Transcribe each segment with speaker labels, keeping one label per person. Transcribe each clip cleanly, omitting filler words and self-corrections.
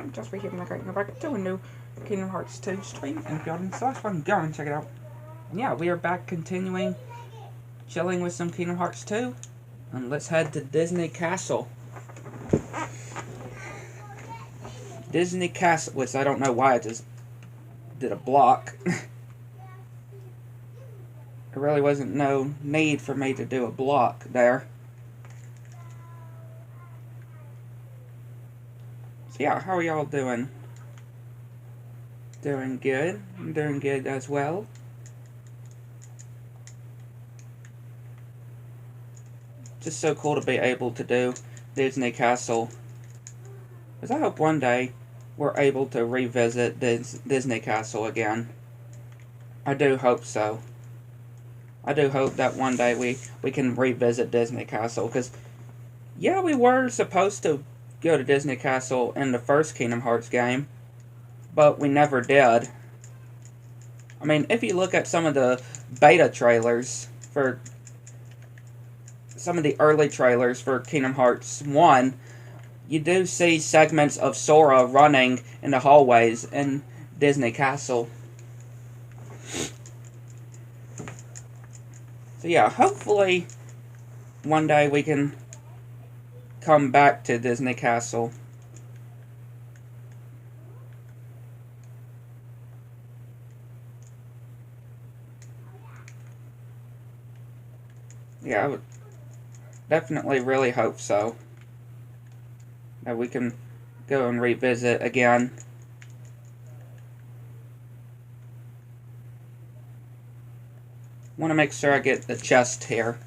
Speaker 1: I'm just here making a back to a new Kingdom Hearts 2 stream, and if y'all didn't saw it, go and check it out. And yeah, we are back continuing chilling with some Kingdom Hearts 2, and let's head to Disney Castle. Disney Castle, which I don't know why I just did a block. There really wasn't no need for me to do a block there. So yeah, how are y'all doing? Doing good. I'm doing good as well. Just so cool to be able to do Disney Castle. Because I hope one day we're able to revisit Disney Castle again. I do hope so. I do hope that one day we can revisit Disney Castle. Because, yeah, we were supposed to go to Disney Castle in the first Kingdom Hearts game. But we never did. I mean, if you look at some of the beta trailers for some of the early trailers for Kingdom Hearts 1, you do see segments of Sora running in the hallways in Disney Castle. So yeah, hopefully one day we can come back to Disney Castle. Yeah, I would definitely really hope so. That we can go and revisit again. Want to make sure I get the chest here.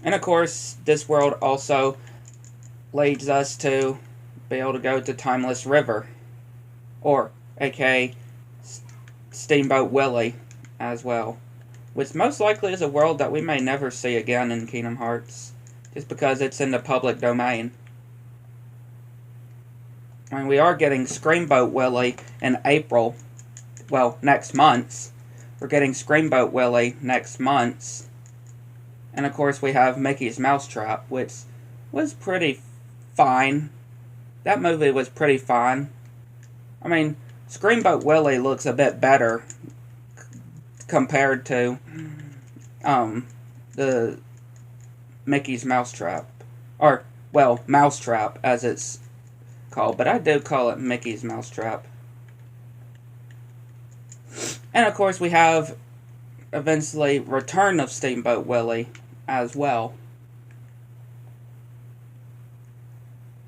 Speaker 1: And of course, this world also leads us to be able to go to Timeless River. Or, aka, Steamboat Willie as well. Which most likely is a world that we may never see again in Kingdom Hearts. Just because it's in the public domain. I mean, we are getting Screamboat Willie in April. Well, next month. We're getting Screamboat Willie next month. And of course we have Mickey's Mousetrap, which was pretty fine. That movie was pretty fine. I mean, Screamboat Willie looks a bit better compared to the Mickey's Mousetrap. Or, well, Mousetrap as it's called, but I do call it Mickey's Mousetrap. And of course we have eventually Return of Steamboat Willie as well.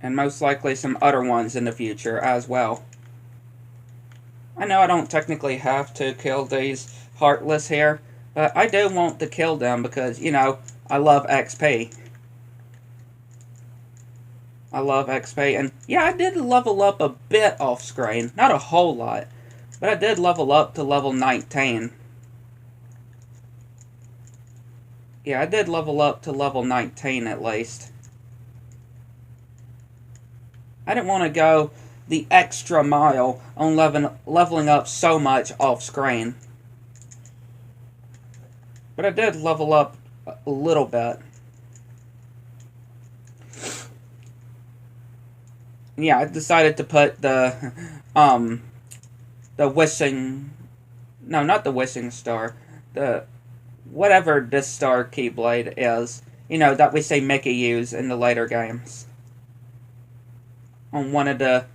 Speaker 1: And most likely some other ones in the future as well. I know I don't technically have to kill these Heartless here, but I do want to kill them because, you know, I love XP. I love XP, and yeah, I did level up a bit off screen. Not a whole lot, but I did level up to level 19. Yeah, I did level up to level 19 at least. I didn't want to go the extra mile on leveling up so much off screen. But I did level up a little bit. Yeah, I decided to put the wishing... No, not the wishing star. The... whatever this star Keyblade is. You know, that we see Mickey use in the later games. On one of the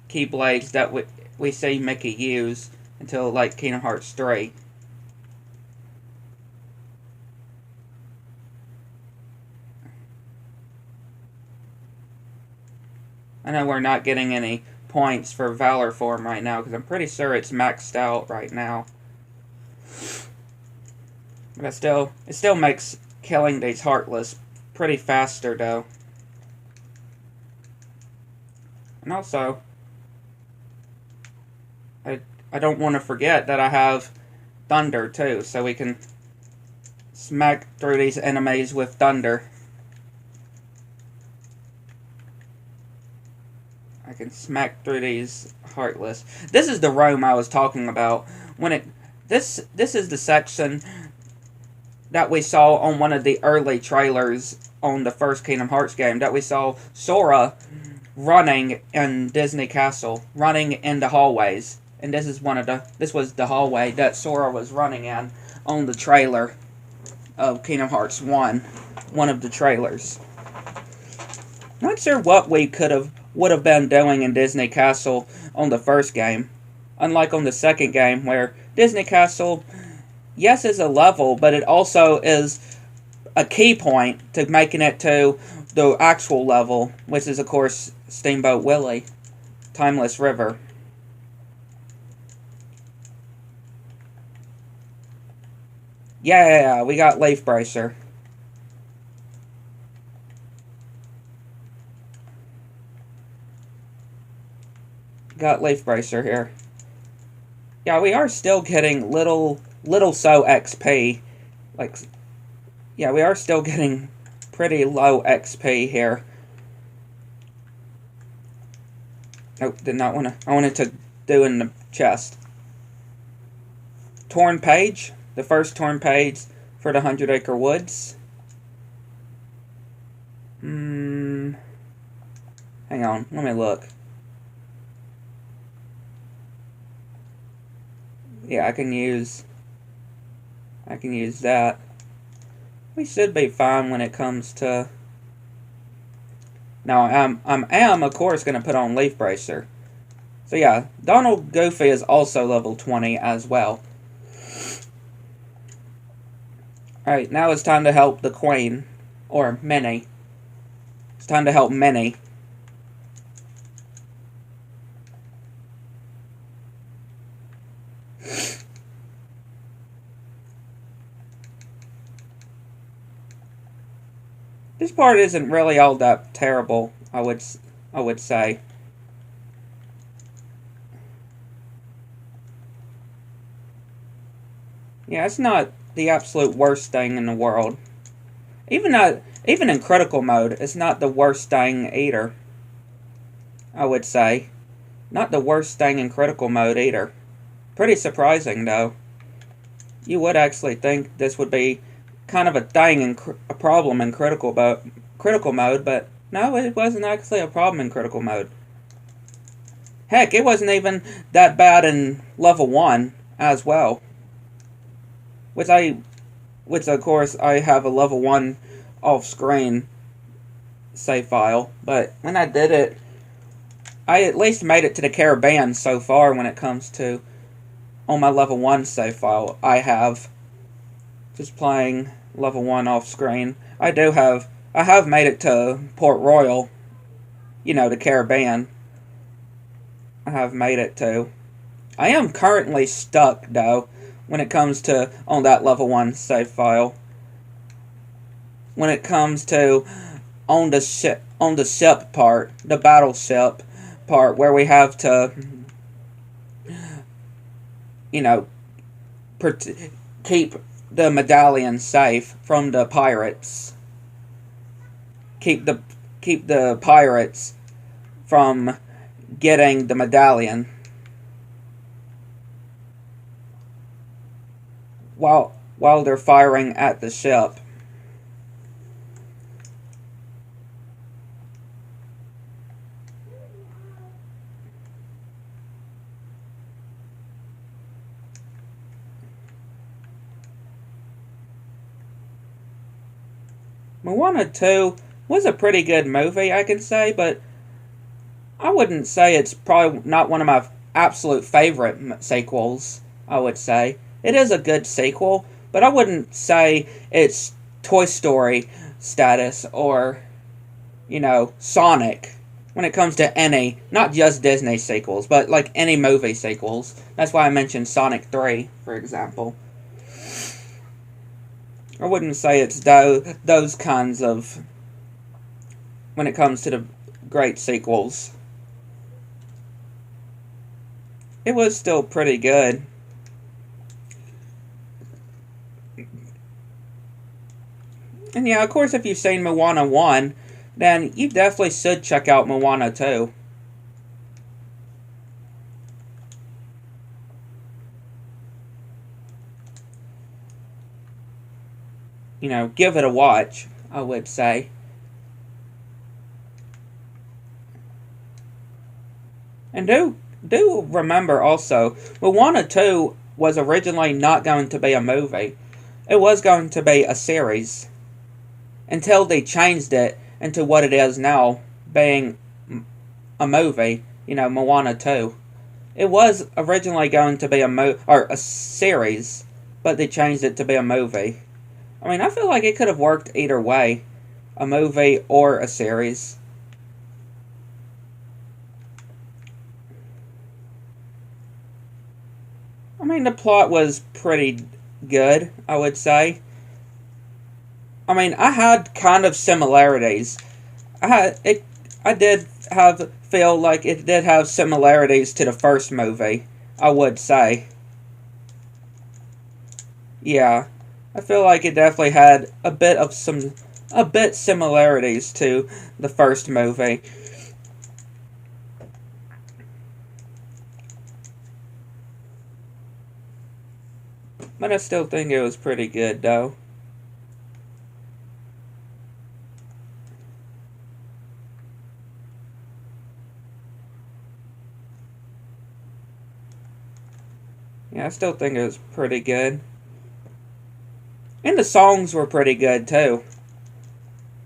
Speaker 1: Keyblades that we see Mickey use until, like, Kingdom Hearts 3. I know we're not getting any points for Valor form right now, because I'm pretty sure it's maxed out right now. But it still makes killing these Heartless pretty faster, though. And also, I don't want to forget that I have Thunder, too, so we can smack through these enemies with Thunder. I can smack through these Heartless. This is the room I was talking about. This is the section that we saw on one of the early trailers on the first Kingdom Hearts game. That we saw Sora running in Disney Castle, running in the hallways. And this was the hallway that Sora was running in on the trailer of Kingdom Hearts 1, one of the trailers. Not sure what we would have been doing in Disney Castle on the first game. Unlike on the second game, where Disney Castle, yes, is a level, but it also is a key point to making it to the actual level, which is, of course, Steamboat Willie, Timeless River. Yeah, we got Leaf Bracer. Got Leaf Bracer here. Yeah, we are still getting little so XP. Like, yeah, we are still getting pretty low XP here. Oh, did not want to. I wanted to do in the chest. Torn page. The first torn page for the 100 Acre Woods. Hang on, let me look. Yeah, I can use that. We should be fine when it comes to. Now, I am of course going to put on Leaf Bracer. So yeah, Donald Goofy is also level 20 as well. Alright, now it's time to help the Queen. Or Minnie. It's time to help Minnie. This part isn't really all that terrible, I would say. Yeah, it's not the absolute worst thing in the world. Even in critical mode, it's not the worst thing either. I would say. Not the worst thing in critical mode either. Pretty surprising though. You would actually think this would be kind of a thing a problem in critical mode, but no, it wasn't actually a problem in critical mode. Heck, it wasn't even that bad in level 1 as well. Which of course I have a level 1 off-screen save file, but when I did it, I at least made it to the Caribbean so far when it comes to on my level 1 save file. I have just playing level 1 off-screen. I have made it to Port Royal, you know, the Caribbean. I have made it to. I am currently stuck, though, when it comes to on that level 1 save file. When it comes to on the ship part, the battleship part, where we have to, you know, keep the medallion safe from the pirates. Keep the pirates from getting the medallion while they're firing at the ship. Moana 2 was a pretty good movie, I can say, but I wouldn't say it's probably not one of my absolute favorite sequels, I would say. It is a good sequel, but I wouldn't say it's Toy Story status or, you know, Sonic when it comes to any, not just Disney sequels, but like any movie sequels. That's why I mentioned Sonic 3, for example. I wouldn't say it's those kinds of, when it comes to the great sequels. It was still pretty good. And yeah, of course, if you've seen Moana 1, then you definitely should check out Moana 2. You know, give it a watch, I would say. And do remember also, Moana 2 was originally not going to be a movie. It was going to be a series. Until they changed it into what it is now, being a movie, Moana 2. It was originally going to be or a series, but they changed it to be a movie. I mean, I feel like it could have worked either way, a movie or a series. I mean, the plot was pretty good, I would say. I mean, I had kind of similarities. I did have feel like it did have similarities to the first movie, I would say. Yeah. I feel like it definitely had a bit similarities to the first movie. But I still think it was pretty good though. Yeah, I still think it was pretty good. And the songs were pretty good too.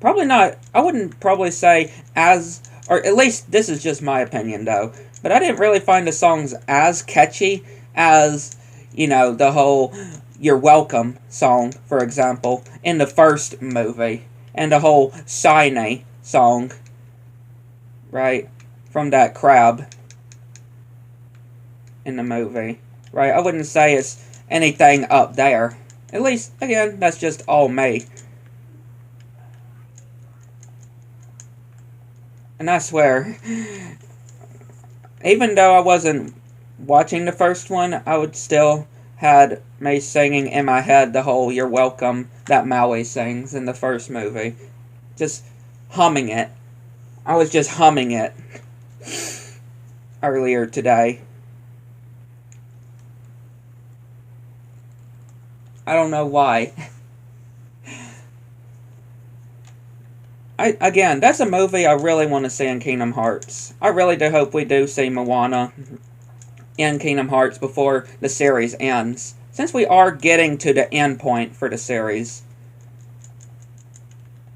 Speaker 1: Probably not, I wouldn't probably say as, or at least this is just my opinion though, but I didn't really find the songs as catchy as, the whole You're Welcome song, for example, in the first movie, and the whole Sinai song, right, from that crab in the movie, right? I wouldn't say it's anything up there. At least, again, that's just all me. And I swear, even though I wasn't watching the first one, I would still had me singing in my head the whole You're Welcome that Maui sings in the first movie. Just humming it. I was just humming it earlier today. I don't know why. Again, that's a movie I really want to see in Kingdom Hearts. I really do hope we do see Moana in Kingdom Hearts before the series ends. Since we are getting to the end point for the series.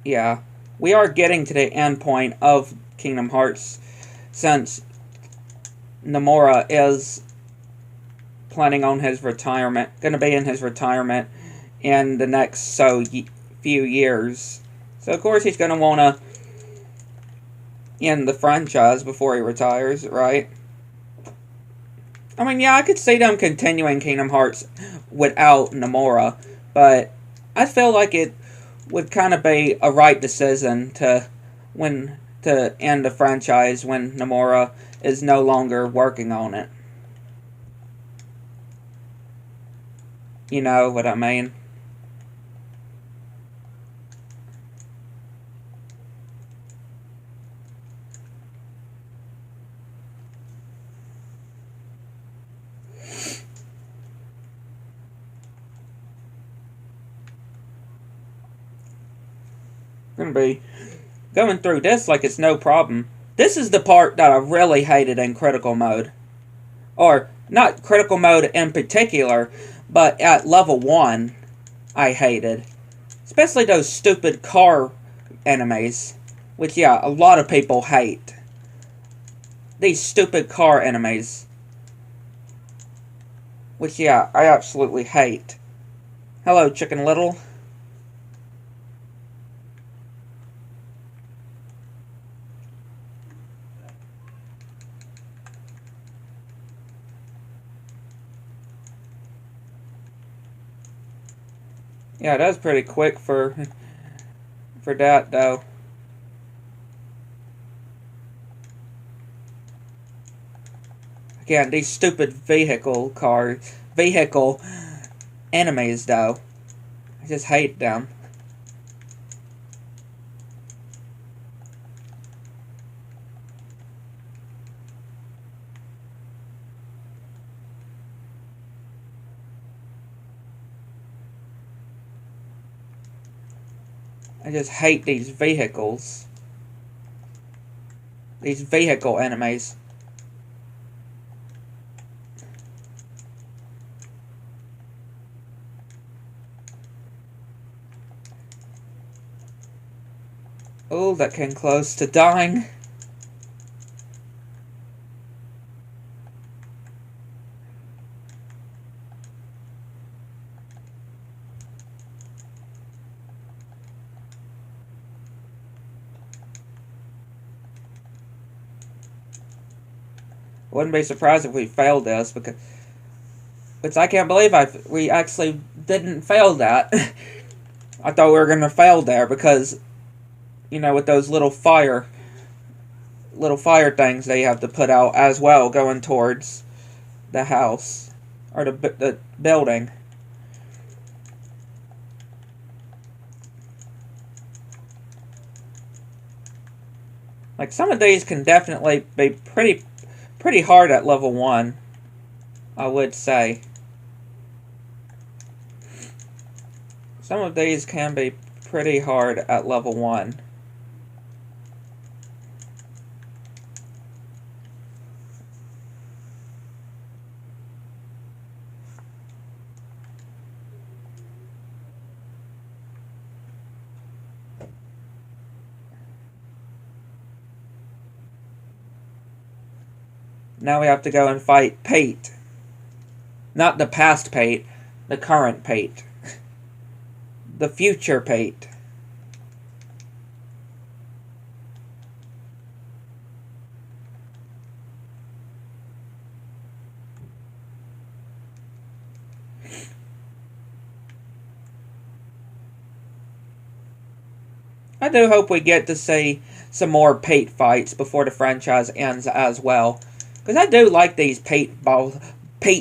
Speaker 1: Yeah, we are getting to the end point of Kingdom Hearts since Nomura is planning on his retirement, going to be in his retirement in the next few years. So, of course, he's going to want to end the franchise before he retires, right? I mean, yeah, I could see them continuing Kingdom Hearts without Nomura, but I feel like it would kind of be a right decision to end the franchise when Nomura is no longer working on it. You know what I mean? Gonna be going through this like it's no problem. This is the part that I really hated in critical mode. Or, not critical mode in particular, but at level 1, I hated. Especially those stupid car enemies. Which, yeah, a lot of people hate. These stupid car enemies. Which, yeah, I absolutely hate. Hello, Chicken Little. Yeah, that was pretty quick for that, though. Again, these stupid vehicle enemies, though. I just hate them. I just hate these vehicles. These vehicle enemies. Oh, that came close to dying. Wouldn't be surprised if we failed this, because which I can't believe we actually didn't fail that. I thought we were gonna fail there because, you know, with those little fire things they have to put out as well going towards the house or the building. Like, some of these can definitely be pretty hard at level 1, I would say. Some of these can be pretty hard at level 1. Now we have to go and fight Pate. Not the past Pate, the current Pate. The future Pate. I do hope we get to see some more Pate fights before the franchise ends as well. Because I do like these Pate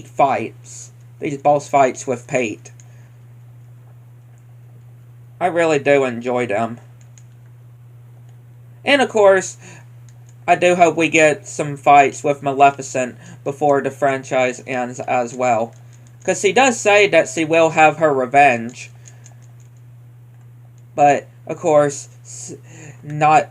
Speaker 1: fights. These boss fights with Pate. I really do enjoy them. And of course, I do hope we get some fights with Maleficent before the franchise ends as well. Because she does say that she will have her revenge. But, of course, not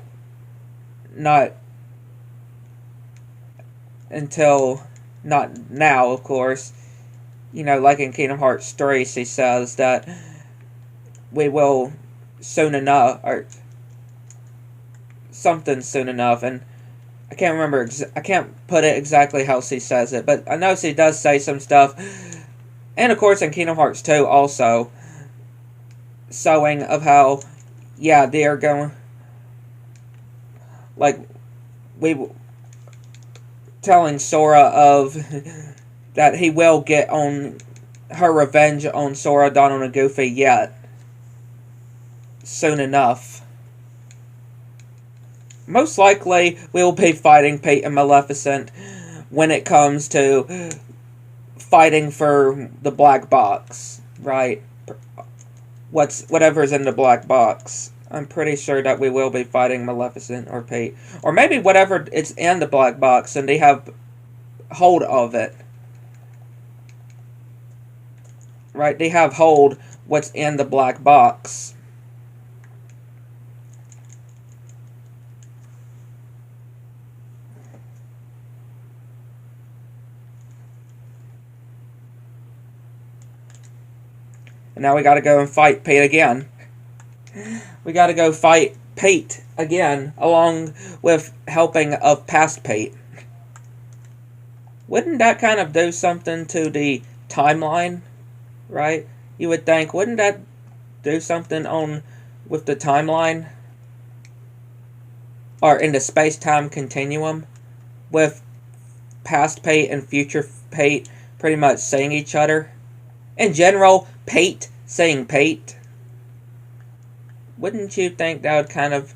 Speaker 1: now, of course. You know, like in Kingdom Hearts 3, she says that we will soon enough, or something soon enough, and I can't remember, I can't put it exactly how she says it, but I know she does say some stuff, and of course in Kingdom Hearts 2 also, showing of how, yeah, they are going, like, telling Sora of that he will get on her revenge on Sora, Donald, and Goofy yet. Soon enough. Most likely, we'll be fighting Pate and Maleficent when it comes to fighting for the black box, right? Whatever's in the black box. I'm pretty sure that we will be fighting Maleficent or Pate. Or maybe whatever is in the black box and they have hold of it. Right? They have hold what's in the black box. And now we gotta go and fight Pate again. We gotta go fight Pate again, along with helping of past Pate. Wouldn't that kind of do something to the timeline? Right? You would think, wouldn't that do something with the timeline? Or in the space-time continuum? With past Pate and future Pate pretty much seeing each other? In general, Pate saying Pate. Wouldn't you think that would kind of,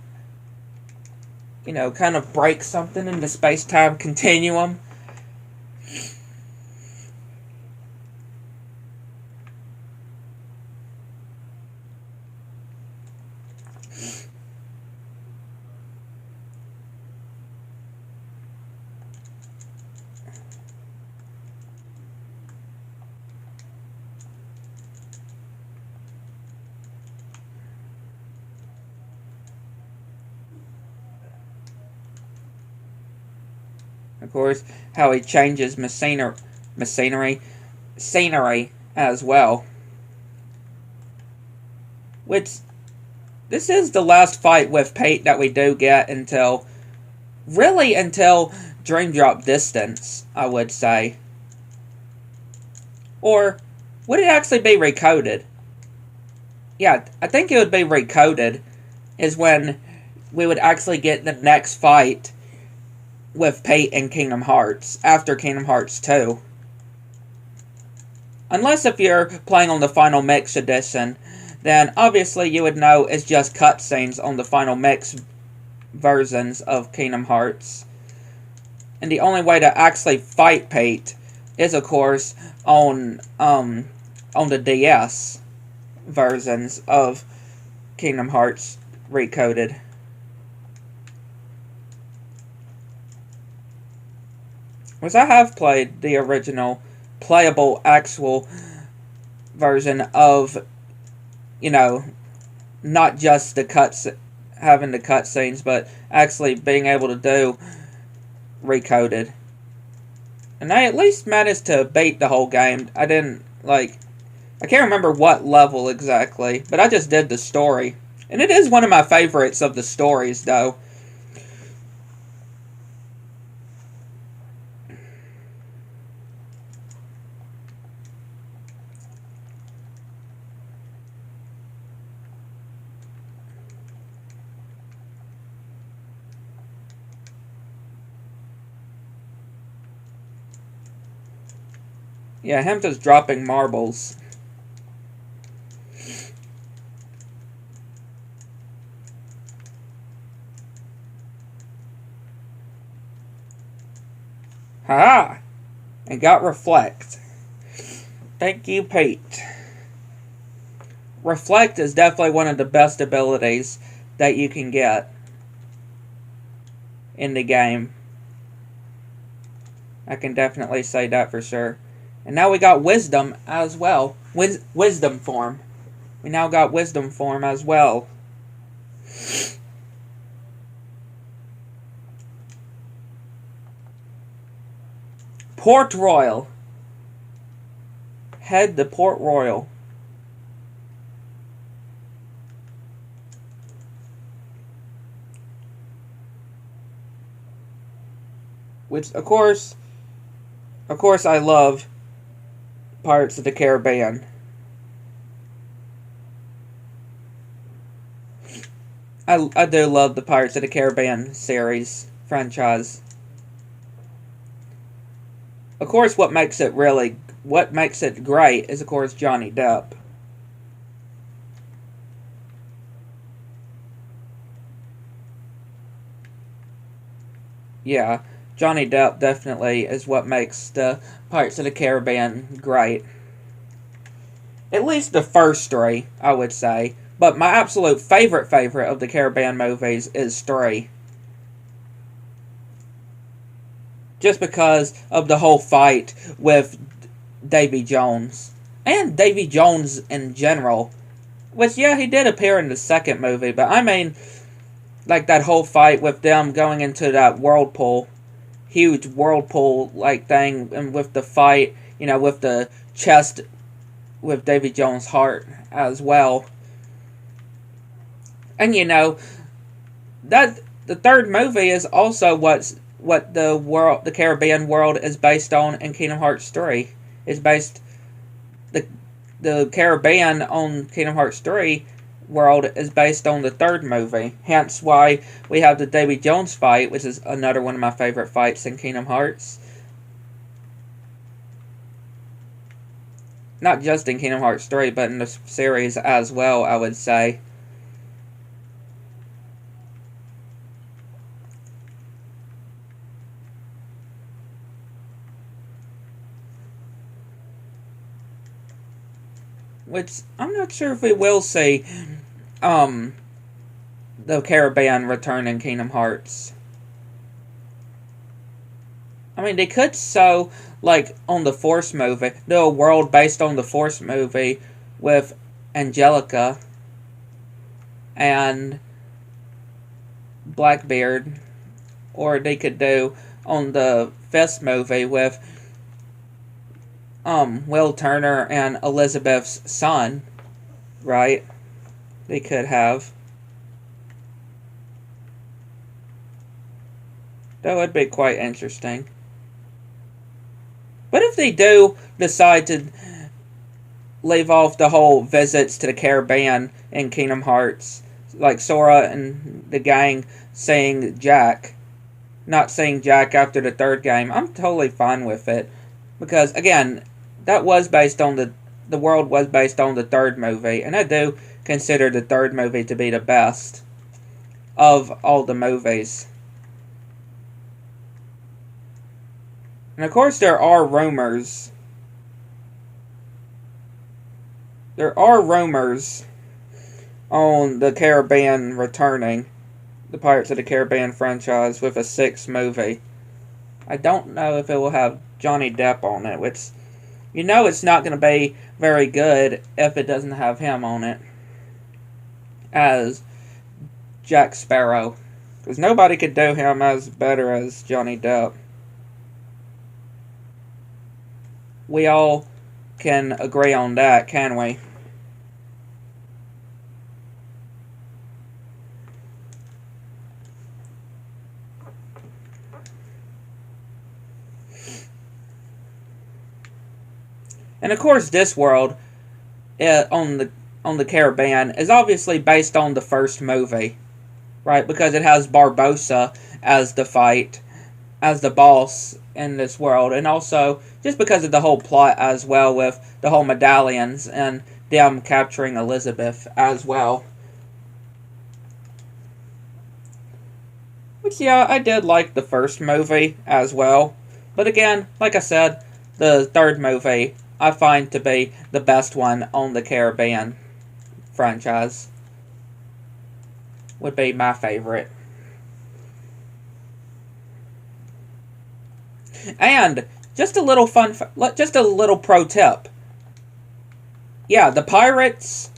Speaker 1: you know, kind of break something in the space-time continuum? Of course, how he changes scenery as well. Which this is the last fight with Pate that we do get until Dream Drop Distance, I would say. Or would it actually be recoded? Yeah, I think it would be recoded, is when we would actually get the next fight with Pate in Kingdom Hearts, after Kingdom Hearts 2. Unless if you're playing on the Final Mix edition, then obviously you would know it's just cutscenes on the Final Mix versions of Kingdom Hearts. And the only way to actually fight Pate is, of course, on the DS versions of Kingdom Hearts Recoded. Which I have played the original playable actual version of, you know, not just having the cutscenes, but actually being able to do Recoded. And I at least managed to beat the whole game. I can't remember what level exactly, but I just did the story. And it is one of my favorites of the stories, though. Yeah, him just dropping marbles. Ha! And got Reflect. Thank you, Pate. Reflect is definitely one of the best abilities that you can get in the game. I can definitely say that for sure. And now we got Wisdom as well. Wisdom form. We now got Wisdom form as well. Port Royal. Head to Port Royal. Which, of course I love Pirates of the Caribbean. I do love the Pirates of the Caribbean series, franchise. Of course, what makes it great is, of course, Johnny Depp. Yeah, Johnny Depp definitely is what makes the Pirates of the Caribbean great. At least the first three, I would say. But my absolute favorite of the Caribbean movies is 3. Just because of the whole fight with Davy Jones. And Davy Jones in general. Which, yeah, he did appear in the second movie, but I mean, like that whole fight with them going into that whirlpool. Huge whirlpool-like thing, and with the fight, you know, with the chest with Davy Jones' heart as well. And, you know, that the third movie is also what the Caribbean world is based on in Kingdom Hearts 3. It's based the Caribbean on Kingdom Hearts 3 world is based on the third movie. Hence why we have the Davy Jones fight, which is another one of my favorite fights in Kingdom Hearts. Not just in Kingdom Hearts 3, but in the series as well, I would say. Which, I'm not sure if we will see, the Caribbean return in Kingdom Hearts. I mean, they could show, like, on the Force movie, do a world based on the Force movie with Angelica and Blackbeard. Or they could do on the Fist movie with Will Turner and Elizabeth's son, right? They could have. That would be quite interesting. But if they do decide to leave off the whole visits to the Caribbean in Kingdom Hearts, like Sora and the gang saying Jack, not saying Jack after the third game, I'm totally fine with it. Because, again, that was based on the world was based on the third movie, and I do consider the third movie to be the best of all the movies. And of course there are rumors. There are rumors on the Caribbean returning, the Pirates of the Caribbean franchise, with a sixth movie. I don't know if it will have Johnny Depp on it, which, you know, it's not going to be very good if it doesn't have him on it as Jack Sparrow. Because nobody could do him as better as Johnny Depp. We all can agree on that, can we? And of course, this world on the Caribbean is obviously based on the first movie, right? Because it has Barbossa as the fight, as the boss in this world, and also just because of the whole plot as well, with the whole medallions and them capturing Elizabeth as well. Which, yeah, I did like the first movie as well. But again, like I said, the third movie I find to be the best one on the Caribbean franchise. Would be my favorite. And just a little just a little pro tip. Yeah, the pirates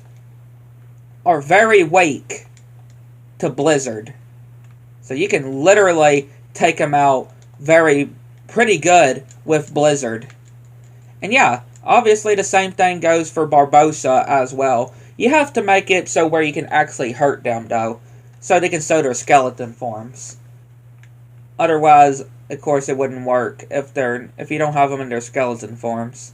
Speaker 1: are very weak to Blizzard. So you can literally take them out pretty good with Blizzard. And yeah, obviously the same thing goes for Barbossa as well. You have to make it so where you can actually hurt them, though, so they can show their skeleton forms. Otherwise, of course, it wouldn't work if you don't have them in their skeleton forms.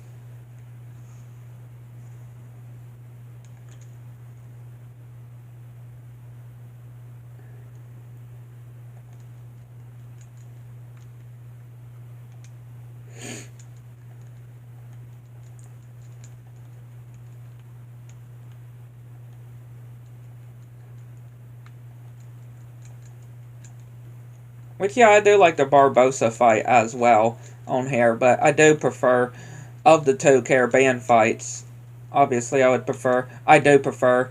Speaker 1: Which, yeah, I do like the Barbossa fight as well on here, but I do prefer, of the two Caribbean fights, obviously I do prefer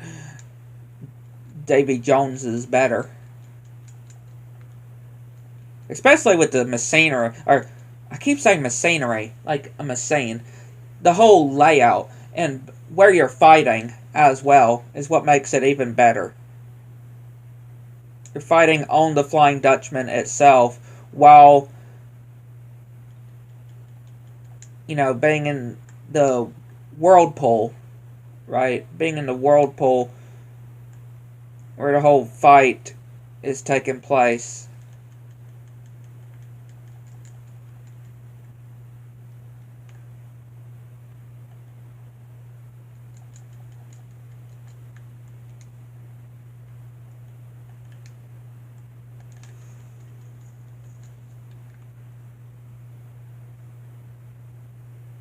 Speaker 1: Davy Jones's better. Especially with the machinery, or I keep saying machinery, like a machine. The whole layout and where you're fighting as well is what makes it even better. You're fighting on the Flying Dutchman itself while, you know, being in the whirlpool, right? Being in the whirlpool where the whole fight is taking place.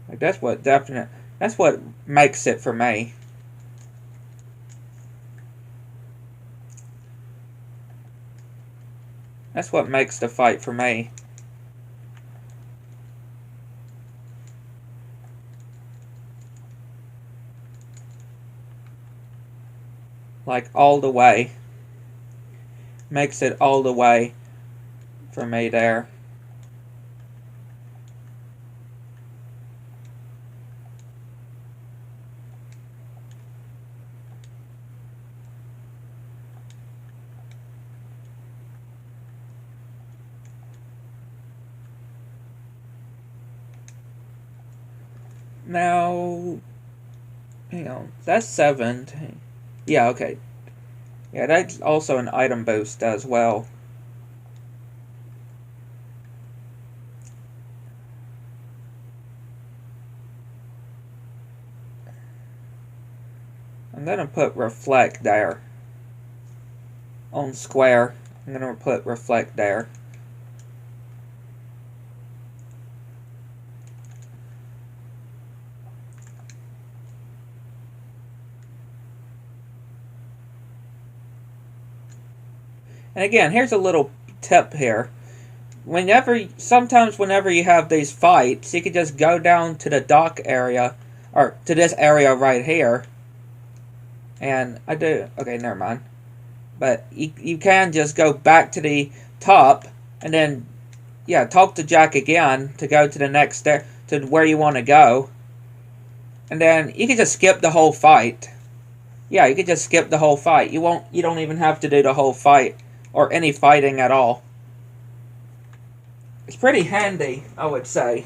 Speaker 1: Like, that's what makes it for me. That's what makes the fight for me. Like, all the way. Makes it all the way for me there. Now, hang on, that's 17. Yeah, okay. Yeah, that's also an item boost as well. I'm going to put reflect there. On square, I'm going to put reflect there. And again, here's a little tip here. Sometimes whenever you have these fights, you can just go down to the dock area, or to this area right here. And okay, never mind. But you can just go back to the top, and then, yeah, talk to Jack again to go to the next step, to where you want to go. And then you can just skip the whole fight. Yeah, you can just skip the whole fight. You don't even have to do the whole fight, or any fighting at all. It's pretty handy, I would say.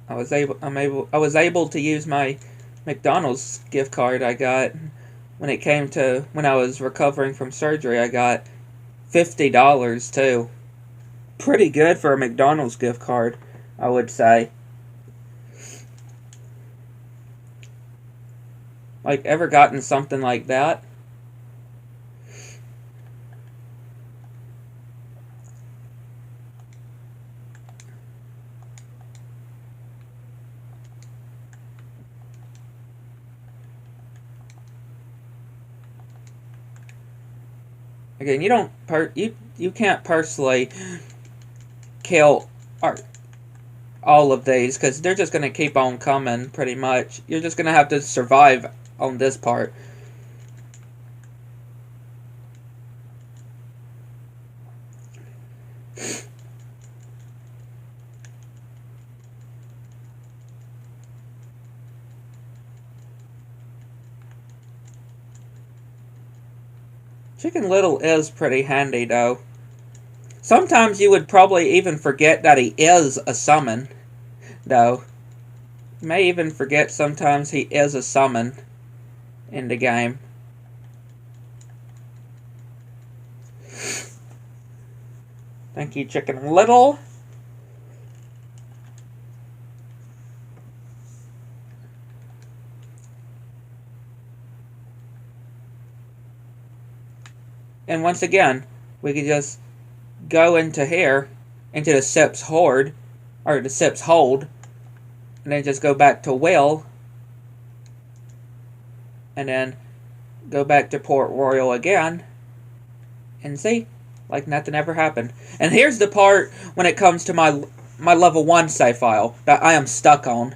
Speaker 1: I was able to use my McDonald's gift card I got when I was recovering from surgery. I got $50 too. Pretty good for a McDonald's gift card, I would say. Like, ever gotten something like that? Again, you can't personally kill all of these, because they're just going to keep on coming, pretty much. You're just going to have to survive on this part. Chicken Little is pretty handy, though. Sometimes you would probably even forget that he is a summon, though. You may even forget sometimes he is a summon in the game. Thank you, Chicken Little. And once again, we could just go into here, into the Sip's Horde, or the Sip's Hold, and then just go back to Will, and then go back to Port Royal again, and see, like nothing ever happened. And here's the part when it comes to my level 1 save file that I am stuck on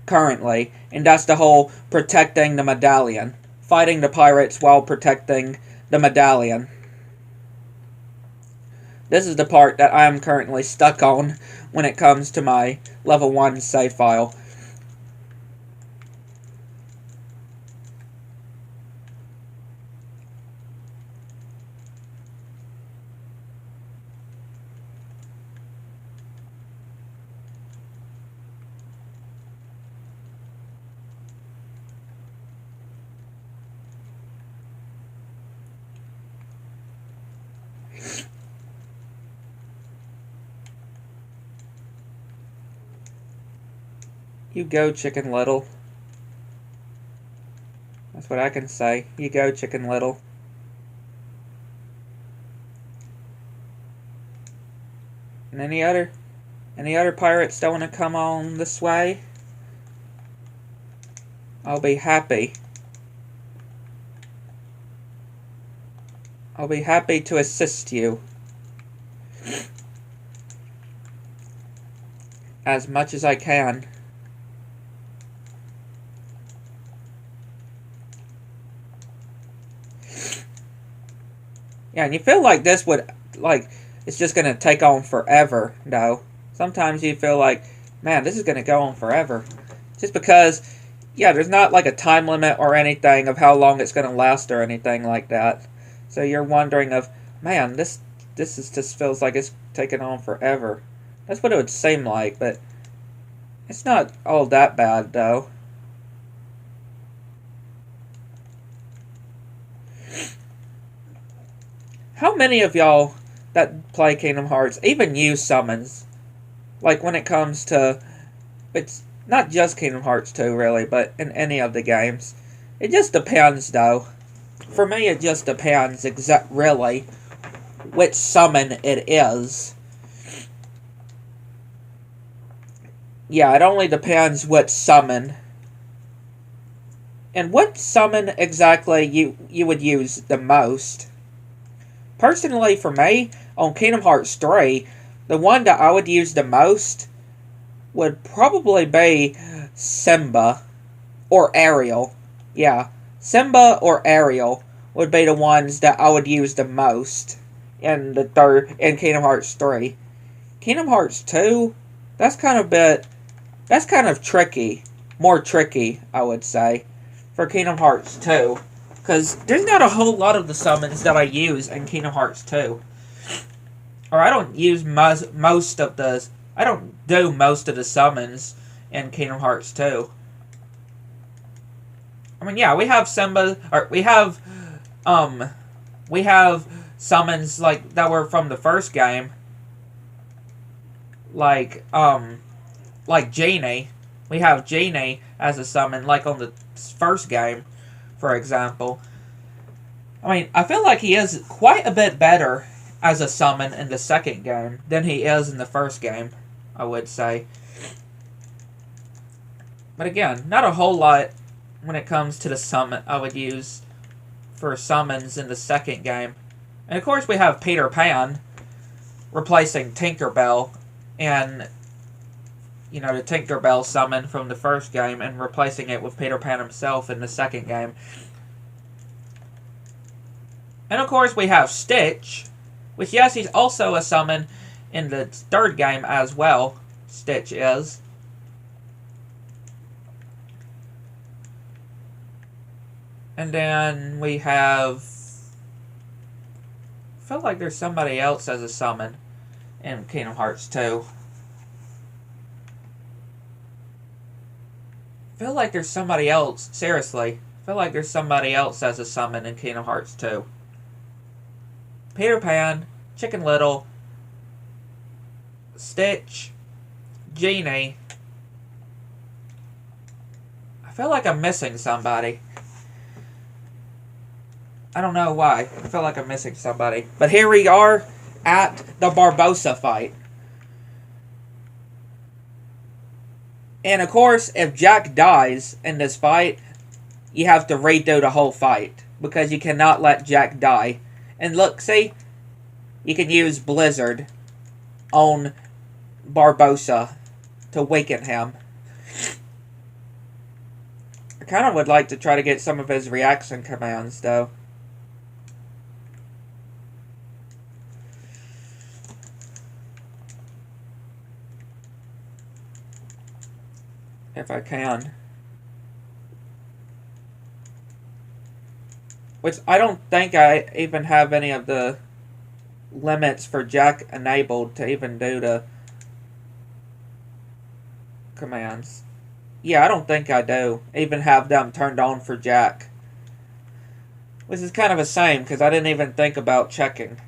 Speaker 1: currently, and that's the whole protecting the medallion. Fighting the pirates while protecting the medallion. This is the part that I am currently stuck on when it comes to my level 1 save file. You go, Chicken Little. That's what I can say. You go, Chicken Little. And any other pirates that want to come on this way? I'll be happy. I'll be happy to assist you. As much as I can. Yeah, and you feel like this would, like, it's just going to take on forever, though. Sometimes you feel like, man, this is going to go on forever. Just because, yeah, there's not, like, a time limit or anything of how long it's going to last or anything like that. So you're wondering of, man, this just feels like it's taking on forever. That's what it would seem like, but It's not all that bad, though. How many of y'all that play Kingdom Hearts even use summons? Like, when it comes to... It's not just Kingdom Hearts 2, really, but in any of the games. It just depends, though. For me, it just depends, really, which summon it is. Yeah, it only depends which summon. And what summon exactly you would use the most? Personally, for me, on Kingdom Hearts 3, the one that I would use the most would probably be Simba or Ariel. Yeah, Simba or Ariel would be the ones that I would use the most in Kingdom Hearts 3. Kingdom Hearts 2, that's kind of tricky. More tricky, I would say, for Kingdom Hearts 2. Because there's not a whole lot of the summons that I use in Kingdom Hearts 2. Or I don't use most of the... I don't do most of the summons in Kingdom Hearts 2. I mean, yeah, we have Simba... Or we have summons, like, that were from the first game. Like Genie. We have Genie as a summon, like on the first game, for example. I mean, I feel like he is quite a bit better as a summon in the second game than he is in the first game, I would say. But again, not a whole lot when it comes to the summon I would use for summons in the second game. And of course we have Peter Pan replacing Tinkerbell and, you know, the Tinkerbell summon from the first game and replacing it with Peter Pan himself in the second game. And of course we have Stitch, which, yes, he's also a summon in the third game as well. Stitch is. And then we have... I feel like there's somebody else as a summon in Kingdom Hearts 2. I feel like there's somebody else, seriously. I feel like there's somebody else as a summon in Kingdom Hearts 2. Peter Pan, Chicken Little, Stitch, Genie. I feel like I'm missing somebody. I don't know why. I feel like I'm missing somebody. But here we are at the Barbossa fight. And of course, if Jack dies in this fight, you have to redo the whole fight. Because you cannot let Jack die. And look, see? You can use Blizzard on Barbossa to weaken him. I kind of would like to try to get some of his reaction commands, though. If I can. Which I don't think I even have any of the limits for Jack enabled to even do the commands. Yeah, I don't think I do even have them turned on for Jack. Which is kind of a shame, because I didn't even think about checking.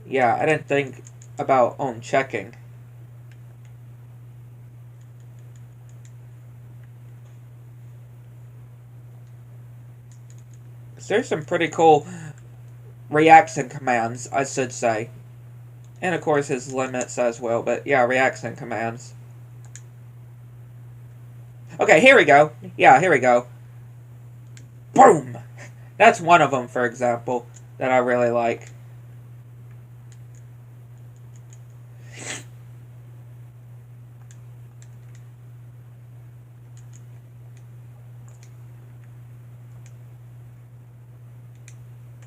Speaker 1: Yeah, I didn't think about on checking. There's some pretty cool reaction commands, I should say. And of course his limits as well, but yeah, reaction commands. Okay, here we go. Yeah, here we go. Boom! That's one of them, for example, that I really like.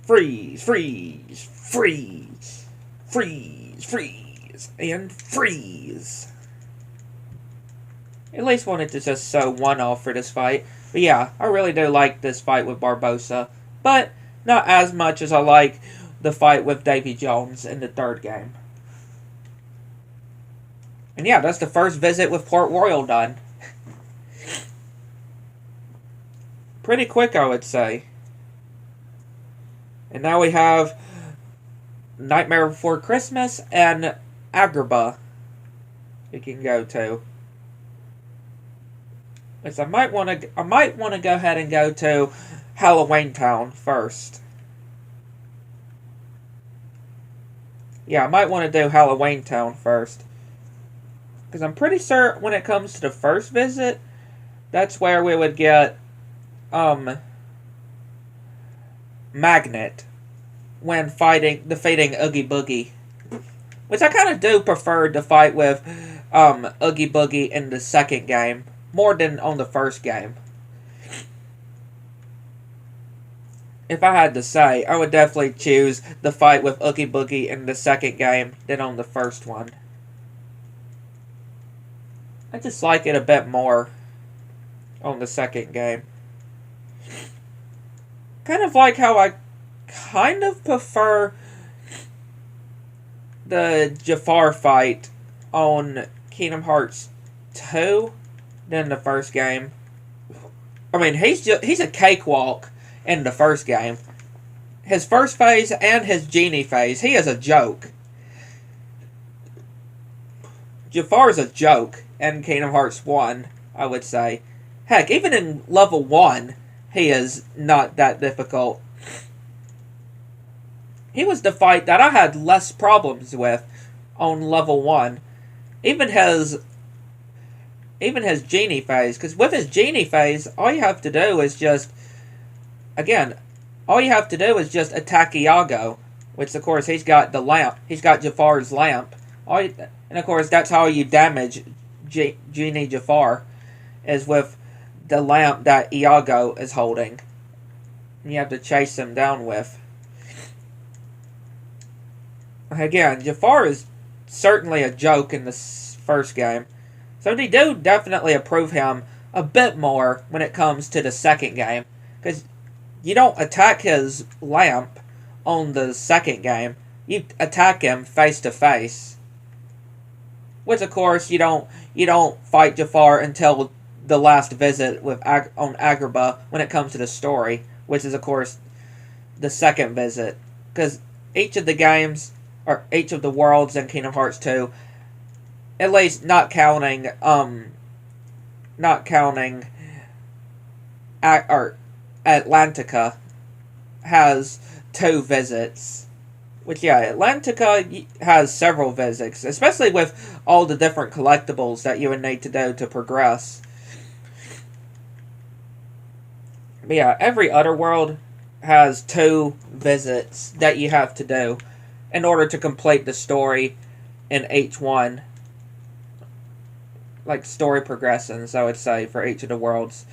Speaker 1: Freeze, freeze, freeze, freeze, freeze, and freeze. At least wanted to just show one off for this fight. But yeah, I really do like this fight with Barbossa. But not as much as I like the fight with Davy Jones in the third game. And yeah, that's the first visit with Port Royal done. Pretty quick, I would say. And now we have Nightmare Before Christmas and Agrabah we can go to. Because I might want to go ahead and go to Halloween Town first. Yeah, I might want to do Halloween Town first. Because I'm pretty sure when it comes to the first visit, that's where we would get Magnet when defeating Oogie Boogie. Which I kind of do prefer to fight with Oogie Boogie in the second game more than on the first game. If I had to say, I would definitely choose the fight with Oogie Boogie in the second game than on the first one. I just like it a bit more on the second game. Kind of like how I kind of prefer the Jafar fight on Kingdom Hearts 2 than the first game. I mean, he's a cakewalk in the first game. His first phase and his genie phase, he is a joke. Jafar's a joke in Kingdom Hearts 1, I would say. Heck, even in level 1, he is not that difficult. He was the fight that I had less problems with on level 1. Even his genie phase, because with his genie phase, all you have to do is just, again, all you have to do is just attack Iago, which of course he's got the lamp. He's got Jafar's lamp. And of course that's how you damage Genie Jafar, is with the lamp that Iago is holding. And you have to chase him down with. Again, Jafar is certainly a joke in this first game. So they do definitely approve him a bit more when it comes to the second game. Because you don't attack his lamp on the second game. You attack him face to face. Which of course you don't fight Jafar until the last visit on Agrabah when it comes to the story. Which is of course the second visit. Because each of the games, or each of the worlds in Kingdom Hearts 2, at least not counting Atlantica, has 2 visits. Which, yeah, Atlantica has several visits, especially with all the different collectibles that you would need to do to progress. But yeah, every other world has 2 visits that you have to do in order to complete the story in each one. Like story progressions, I would say, for each of the worlds.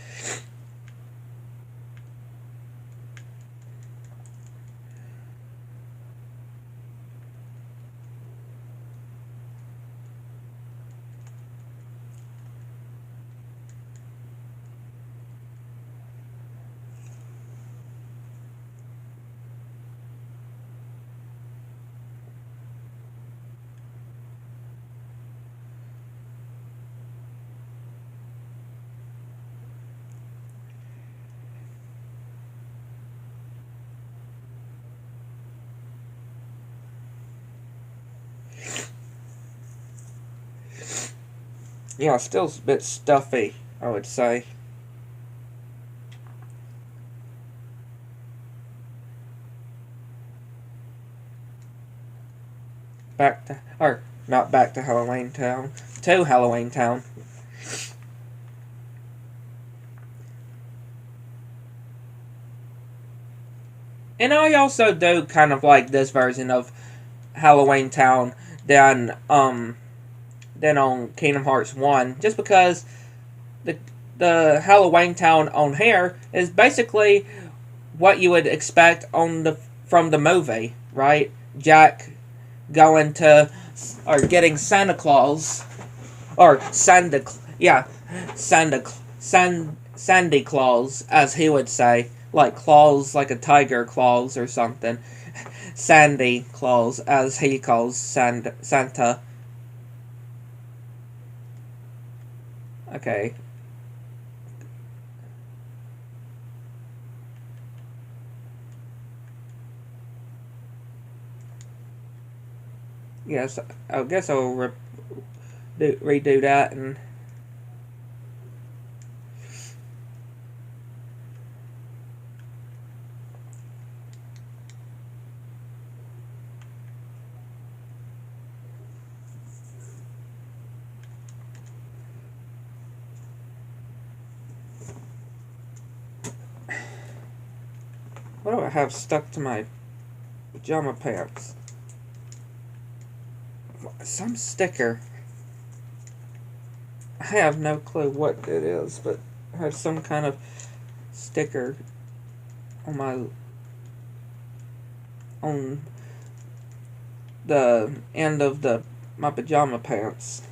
Speaker 1: Yeah, still a bit stuffy, I would say. Not back to Halloween Town, to Halloween Town. And I also do kind of like this version of Halloween Town than on Kingdom Hearts 1, just because the Halloween Town on here is basically what you would expect from the movie, right? Jack going to, or getting Santa Claus, or Sandy Claus, as he would say, like claws, like a tiger claws or something. Sandy Claus, as he calls Santa. Okay. Yes, I guess I'll redo that and. What do I have stuck to my pajama pants? Some sticker. I have no clue what it is, but I have some kind of sticker on on the end of my pajama pants.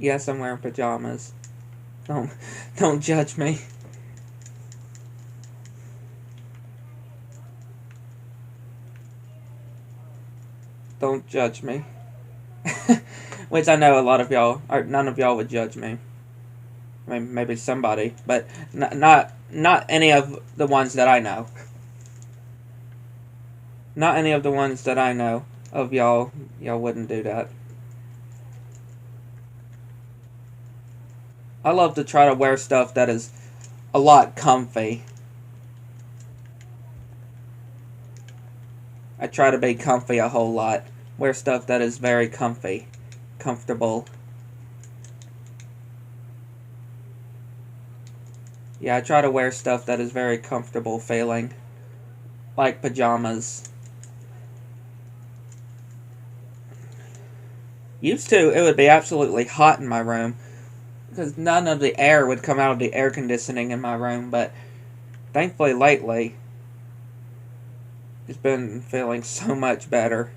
Speaker 1: Yes, I'm wearing pajamas. Don't don't judge me. Don't judge me. Which I know a lot of y'all, or none of y'all would judge me. I mean, maybe somebody, but not any of the ones that I know. Not any of the ones that I know of y'all. Y'all wouldn't do that. I love to try to wear stuff that is a lot comfy. I try to be comfy a whole lot. Wear stuff that is very comfortable. Yeah, I try to wear stuff that is very comfortable feeling. Like pajamas. Used to, it would be absolutely hot in my room. Because none of the air would come out of the air conditioning in my room. But thankfully lately, it's been feeling so much better.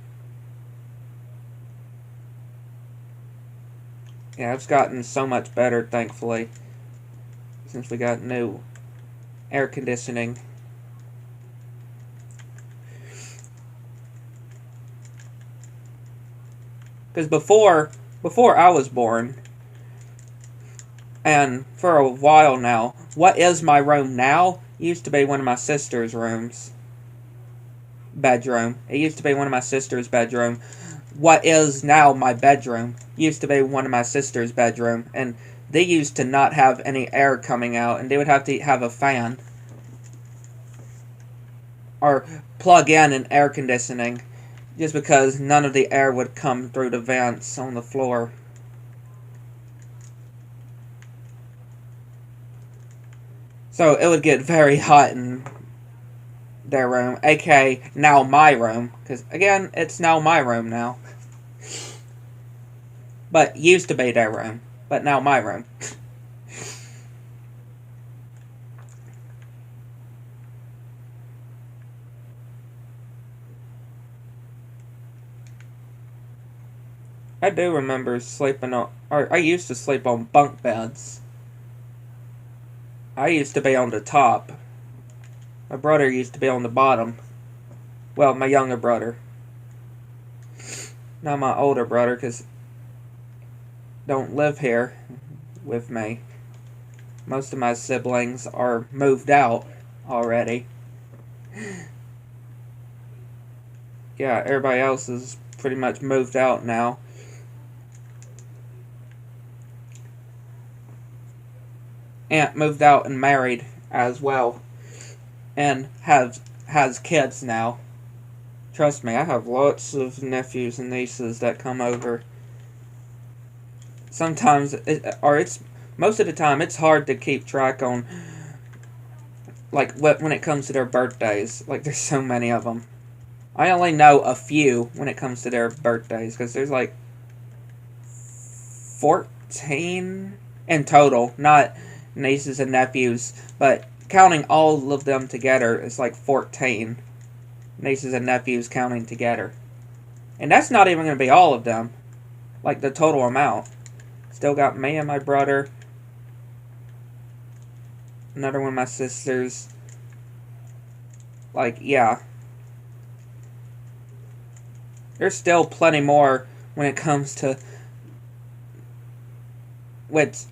Speaker 1: Yeah, it's gotten so much better, thankfully. Since we got new air conditioning. Because before I was born, and for a while now, what is my room now used to be one of my sister's rooms. Bedroom. It used to be one of my sister's bedroom. What is now my bedroom used to be one of my sister's bedroom. And they used to not have any air coming out, and they would have to have a fan. Or plug in an air conditioning. Just because none of the air would come through the vents on the floor. So it would get very hot in their room, aka now my room. Because, again, it's now my room now. But used to be their room. But now my room. I do remember sleeping on... Or I used to sleep on bunk beds. I used to be on the top. My brother used to be on the bottom. Well, my younger brother. Not my older brother, because don't live here with me. Most of my siblings are moved out already. Yeah, everybody else is pretty much moved out now. Aunt moved out and married as well. And has kids now. Trust me, I have lots of nephews and nieces that come over. Sometimes, most of the time, it's hard to keep track on, like, when it comes to their birthdays. Like, there's so many of them. I only know a few when it comes to their birthdays, because there's, like, 14 in total, not nieces and nephews, but counting all of them together, it's like 14 nieces and nephews counting together. And that's not even going to be all of them, like the total amount. Still got me and my brother, another one of my sisters. Like, yeah. there's still plenty more when it comes to with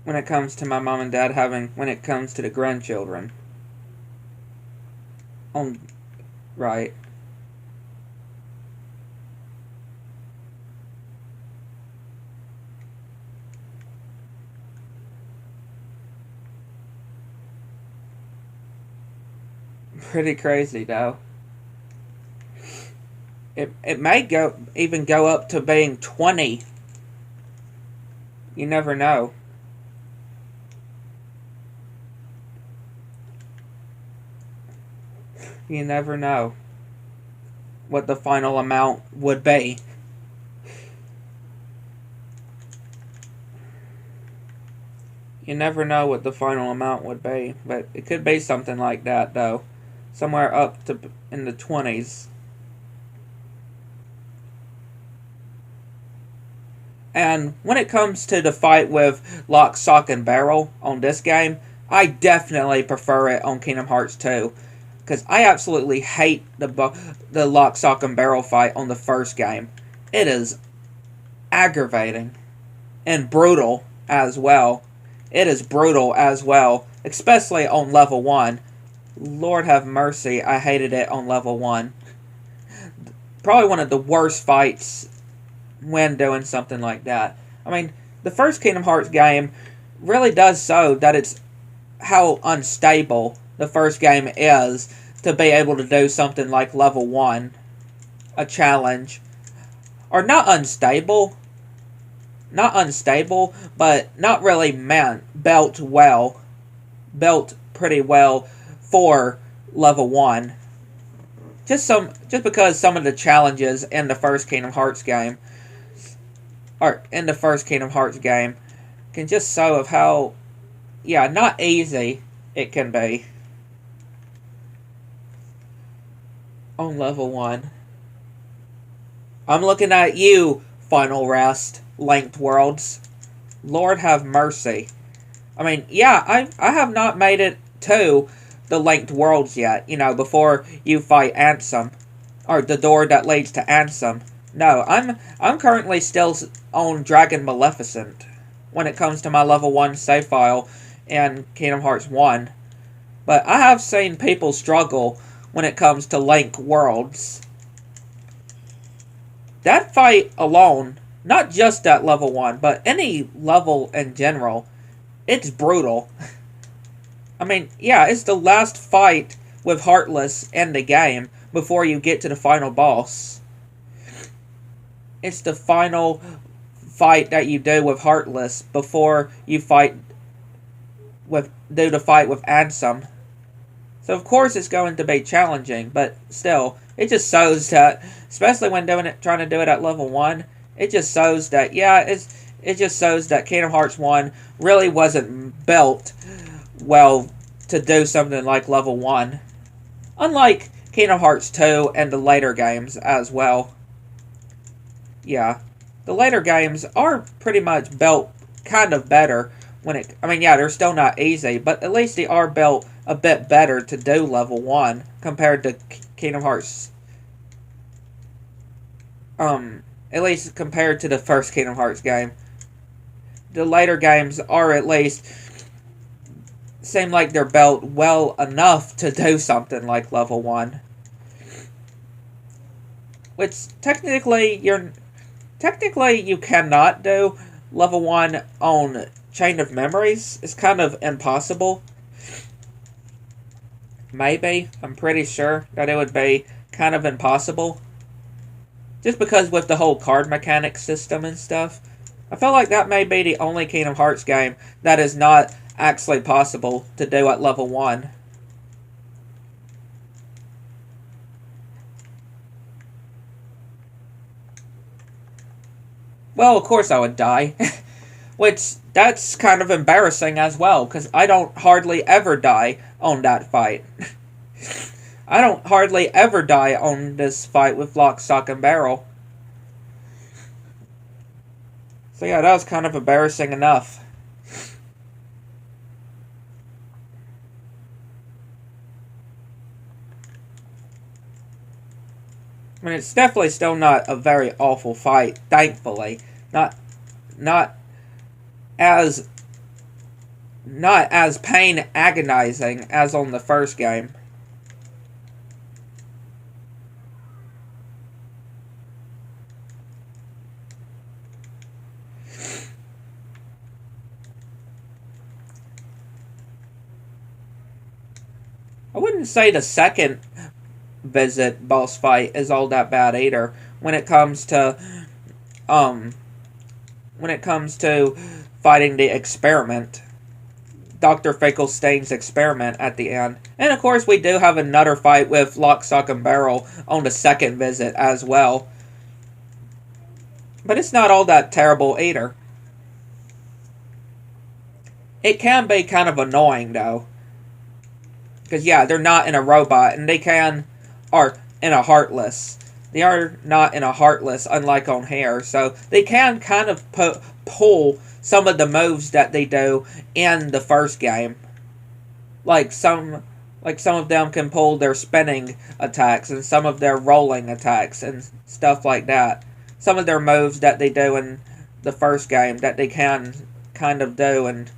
Speaker 1: when it comes to my mom and dad having when it comes to the grandchildren. On right. Pretty crazy though. It may even go up to being 20. You never know. You never know what the final amount would be. You never know what the final amount would be, but it could be something like that though. Somewhere up to in the 20s. And when it comes to the fight with Lock, Stock, and Barrel on this game, I definitely prefer it on Kingdom Hearts 2. Because I absolutely hate the Lock, Stock, and Barrel fight on the first game. It is aggravating. And brutal as well. It is brutal as well. Especially on level 1. Lord have mercy, I hated it on level 1. Probably one of the worst fights when doing something like that. I mean, the first Kingdom Hearts game really does show that it's how unstable the first game is to be able to do something like level 1, a challenge. Or not unstable, but not really built pretty well for level 1. Just because some of the challenges in the first Kingdom Hearts game can just show of how, yeah, not easy it can be on level 1. I'm looking at you, Final Rest, Linked Worlds. Lord have mercy. I mean, yeah, I have not made it to the Linked Worlds yet, before you fight Ansem. Or the door that leads to Ansem. No, I'm currently still on Dragon Maleficent when it comes to my level 1 save file in Kingdom Hearts 1. But I have seen people struggle when it comes to Link Worlds. That fight alone, not just at level 1, but any level in general, it's brutal. I mean, yeah, it's the last fight with Heartless in the game before you get to the final boss. It's the final fight that you do with Heartless before you do the fight with Ansem. So of course it's going to be challenging, but still, it just shows that, especially when trying to do it at level 1, it just shows that, yeah, it just shows that Kingdom Hearts 1 really wasn't built well to do something like level 1. Unlike Kingdom Hearts 2 and the later games as well. Yeah, the later games are pretty much built kind of better I mean, yeah, they're still not easy, but at least they are built a bit better to do level 1 compared to Kingdom Hearts. At least compared to the first Kingdom Hearts game. The later games are at least seem like they're built well enough to do something like level 1. Which technically you cannot do level 1 on Chain of Memories. It's kind of impossible. Maybe. I'm pretty sure that it would be kind of impossible. Just because with the whole card mechanic system and stuff. I feel like that may be the only Kingdom Hearts game that is not actually possible to do at level 1. Well, of course I would die. Which, that's kind of embarrassing as well, because I don't hardly ever die on that fight. I don't hardly ever die on this fight with Lock, Stock, and Barrel. So yeah, that was kind of embarrassing enough. I mean, it's definitely still not a very awful fight, thankfully. Not not as not as pain agonizing as on the first game. I wouldn't say the second visit boss fight is all that bad either when it comes to um fighting the experiment. Dr. Finkelstein's experiment at the end. And of course we do have another fight with Lock, Stock, and Barrel on the second visit as well. But it's not all that terrible either. It can be kind of annoying though. Because yeah, they're not in a robot and they are in a Heartless. They are not in a Heartless, unlike on here. So they can kind of pull some of the moves that they do in the first game. Like some of them can pull their spinning attacks and some of their rolling attacks and stuff like that. Some of their moves that they do in the first game that they can kind of do and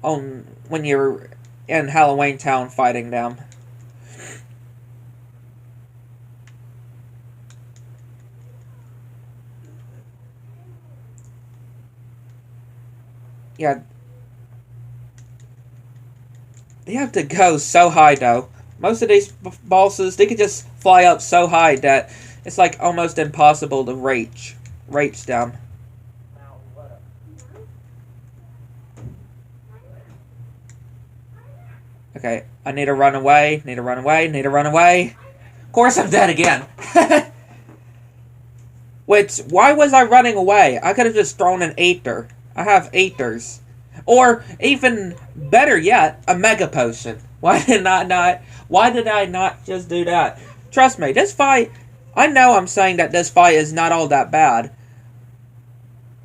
Speaker 1: on when you're in Halloween Town fighting them. Yeah. They have to go so high, though. Most of these bosses, they can just fly up so high that it's like almost impossible to reach them. Okay, I need to run away, need to run away, need to run away. Of course I'm dead again. Which, why was I running away? I could have just thrown an Aether. I have Aethers. Or, even better yet, a Mega Potion. Why did I not just do that? Trust me, this fight, I know I'm saying that this fight is not all that bad.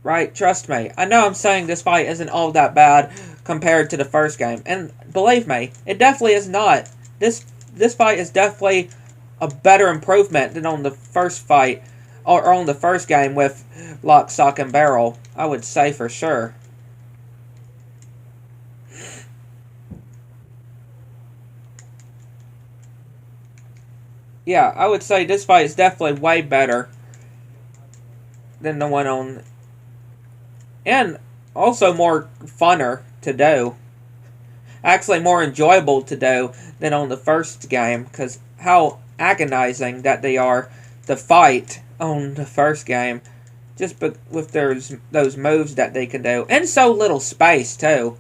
Speaker 1: Right? Trust me. I know I'm saying this fight isn't all that bad compared to the first game. And believe me, it definitely is not. This fight is definitely a better improvement than on the first fight, or on the first game with Lock, Stock, and Barrel. I would say for sure. Yeah, I would say this fight is definitely way better than the one on... And also more funner to do. Actually more enjoyable to do than on the first game, because how agonizing that they are to fight on the first game, just with those moves that they can do. And so little space, too.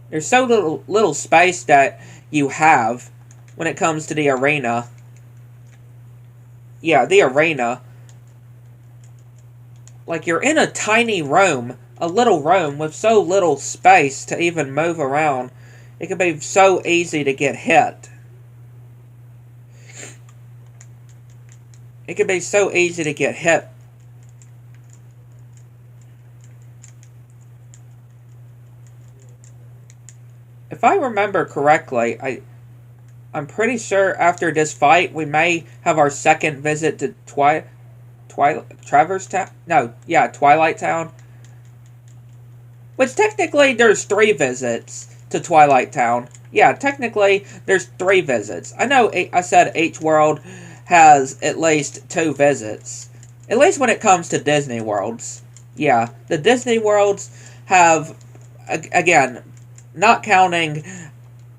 Speaker 1: There's so little space that you have when it comes to the arena. Yeah, the arena. Like, you're in a tiny room, a little room, with so little space to even move around. It can be so easy to get hit. It can be so easy to get hit. If I remember correctly, I'm pretty sure after this fight, we may have our second visit to Twilight Town. Which technically there's 3 visits to Twilight Town. Yeah, technically there's 3 visits. I know I said H World has at least 2 visits. At least when it comes to Disney Worlds. Yeah, the Disney Worlds have, again, not counting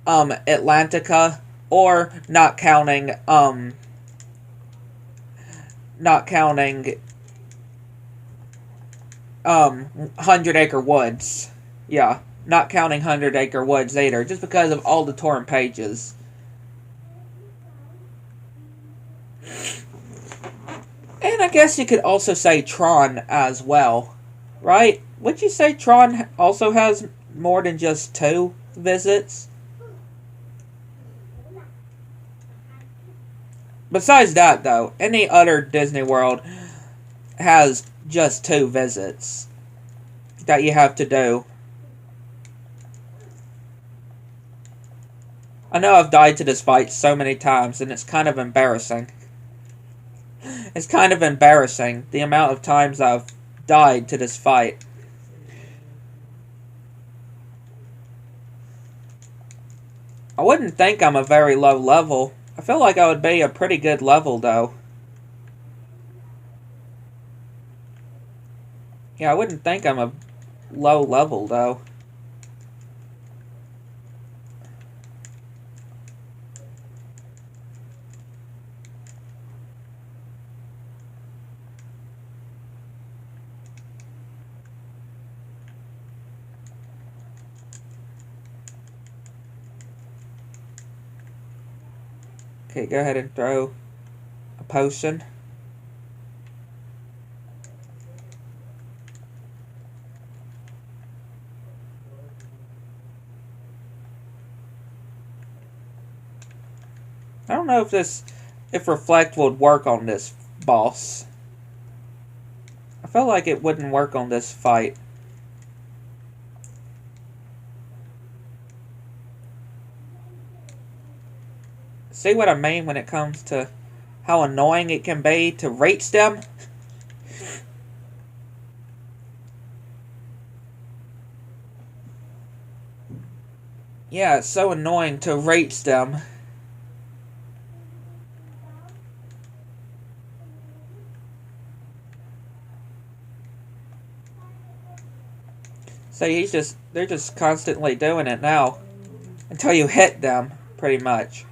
Speaker 1: Atlantica, or not counting 100 Acre Woods. Yeah, not counting 100 Acre Woods either, just because of all the torrent pages. And I guess you could also say Tron as well, right? Would you say Tron also has more than just 2 visits? Besides that, though, any other Disney World has just 2 visits that you have to do. I know I've died to this fight so many times, and it's kind of embarrassing. It's kind of embarrassing, the amount of times I've died to this fight. I wouldn't think I'm a very low level. I feel like I would be a pretty good level, though. Yeah, I wouldn't think I'm a low level, though. Okay, go ahead and throw a potion. I don't know if Reflect would work on this boss. I felt like it wouldn't work on this fight. See what I mean when it comes to how annoying it can be to reach them? Yeah, it's so annoying to reach them. So they're just constantly doing it now. Until you hit them, pretty much.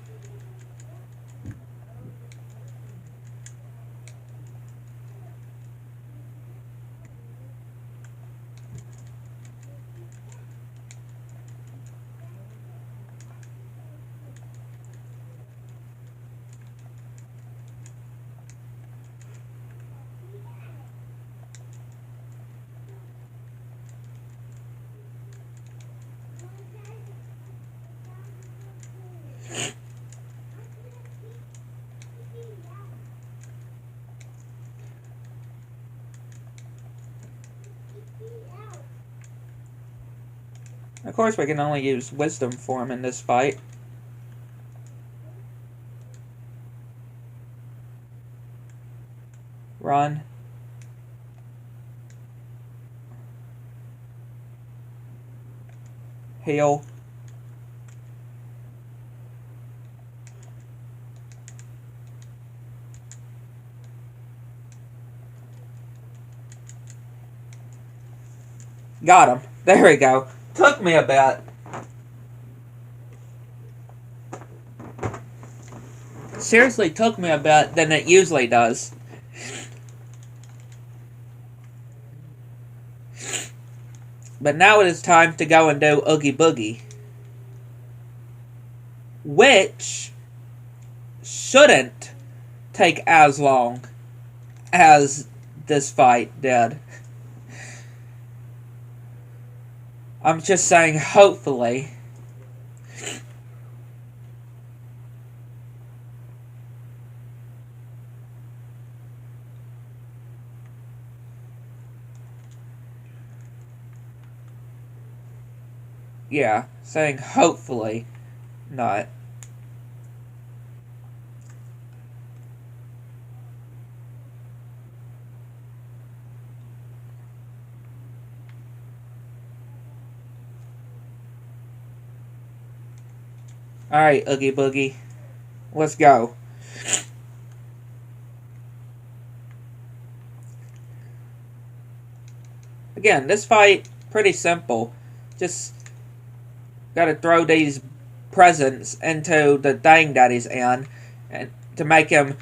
Speaker 1: Of course, we can only use Wisdom form in this fight. Run. Heal. Got him. There we go. Took me a bit. Seriously took me a bit than it usually does. But now it is time to go and do Oogie Boogie. Which shouldn't take as long as this fight did. I'm just saying, hopefully. Yeah, saying hopefully not. Alright, Oogie Boogie. Let's go. Again, this fight, pretty simple. Just gotta throw these presents into the thing that he's in and to make him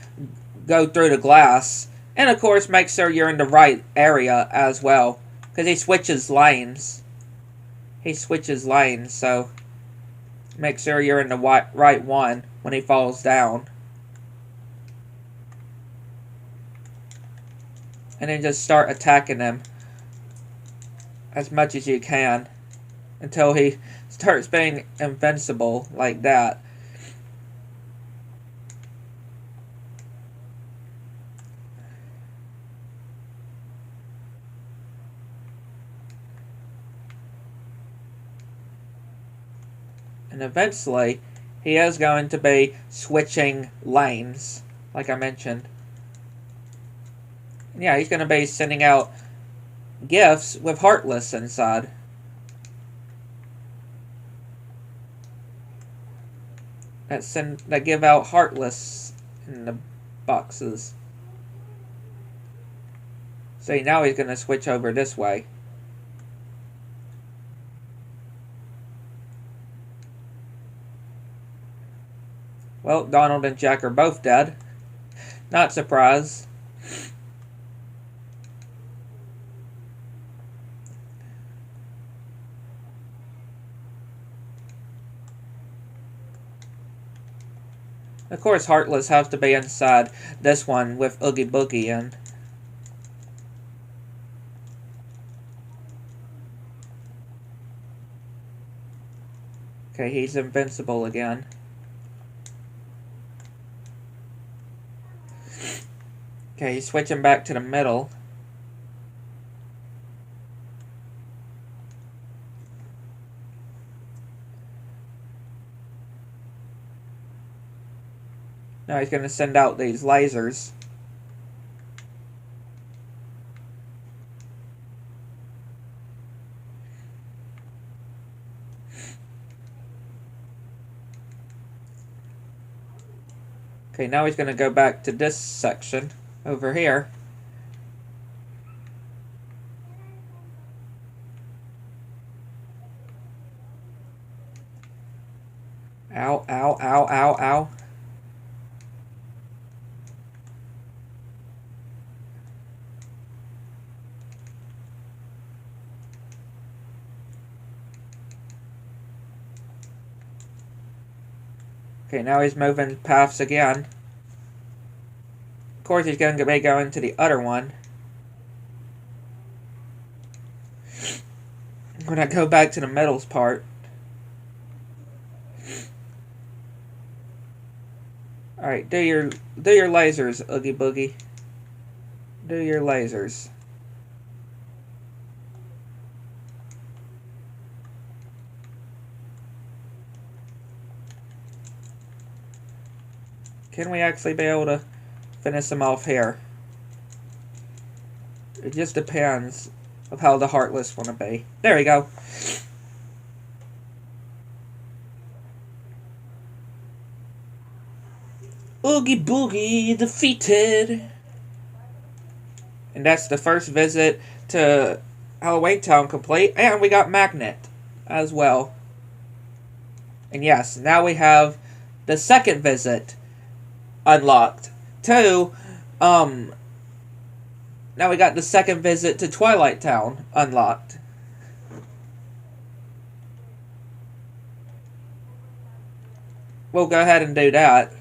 Speaker 1: go through the glass. And of course, make sure you're in the right area as well. Because he switches lanes. He switches lanes, so make sure you're in the right one when he falls down. And then just start attacking him as much as you can until he starts being invincible like that. And eventually, he is going to be switching lanes, like I mentioned. Yeah, he's going to be sending out gifts with Heartless inside. That give out Heartless in the boxes. See, now he's going to switch over this way. Well, Donald and Jack are both dead. Not surprised. Of course, Heartless has to be inside this one with Oogie Boogie in. Okay, he's invincible again. Okay, he's switching back to the middle. Now he's going to send out these lasers. Okay, now he's going to go back to this section over here. Ow, ow, ow, ow, ow. Okay, now he's moving paths again. Of course, he's going to be going to the other one. When I go back to the middles part. Alright, do your lasers, Oogie Boogie. Do your lasers. Can we actually be able to finish him off here? It just depends of how the Heartless want to be. There we go. Oogie Boogie defeated. And that's the first visit to Halloween Town complete. And we got Magnet as well. And yes, now we have the second visit unlocked. Now we got the second visit to Twilight Town unlocked. We'll go ahead and do that.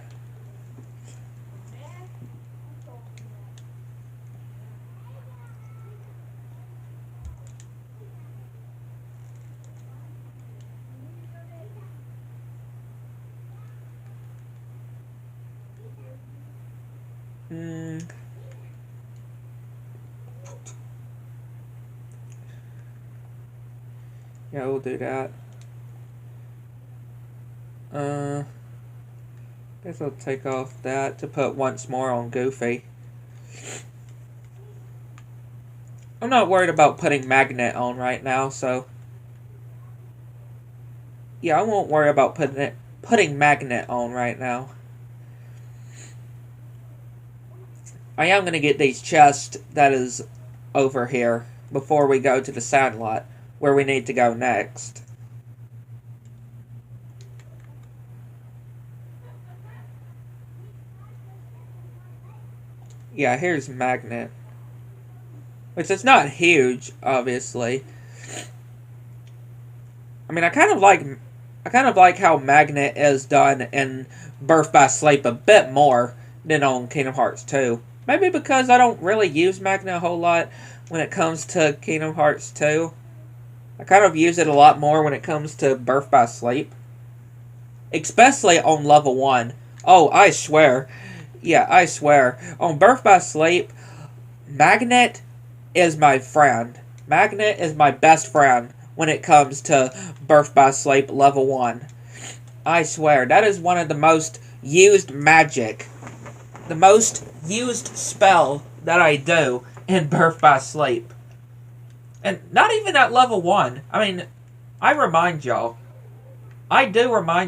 Speaker 1: Yeah, we'll do that. Guess I'll take off that to put once more on Goofy. I'm not worried about putting Magnet on right now, so yeah, I won't worry about putting Magnet on right now. I am going to get these chests that is over here before we go to the Sandlot, where we need to go next. Yeah, here's Magnet. Which is not huge, obviously. I mean, I kind of like how Magnet is done in Birth by Sleep a bit more than on Kingdom Hearts 2. Maybe because I don't really use Magnet a whole lot when it comes to Kingdom Hearts 2. I kind of use it a lot more when it comes to Birth by Sleep. Especially on level 1. Oh, I swear. Yeah, I swear. On Birth by Sleep, Magnet is my friend. Magnet is my best friend when it comes to Birth by Sleep level 1. I swear, that is one of the most used magic. The most used spell that I do in Birth by Sleep. And not even at level 1. I mean, I do remind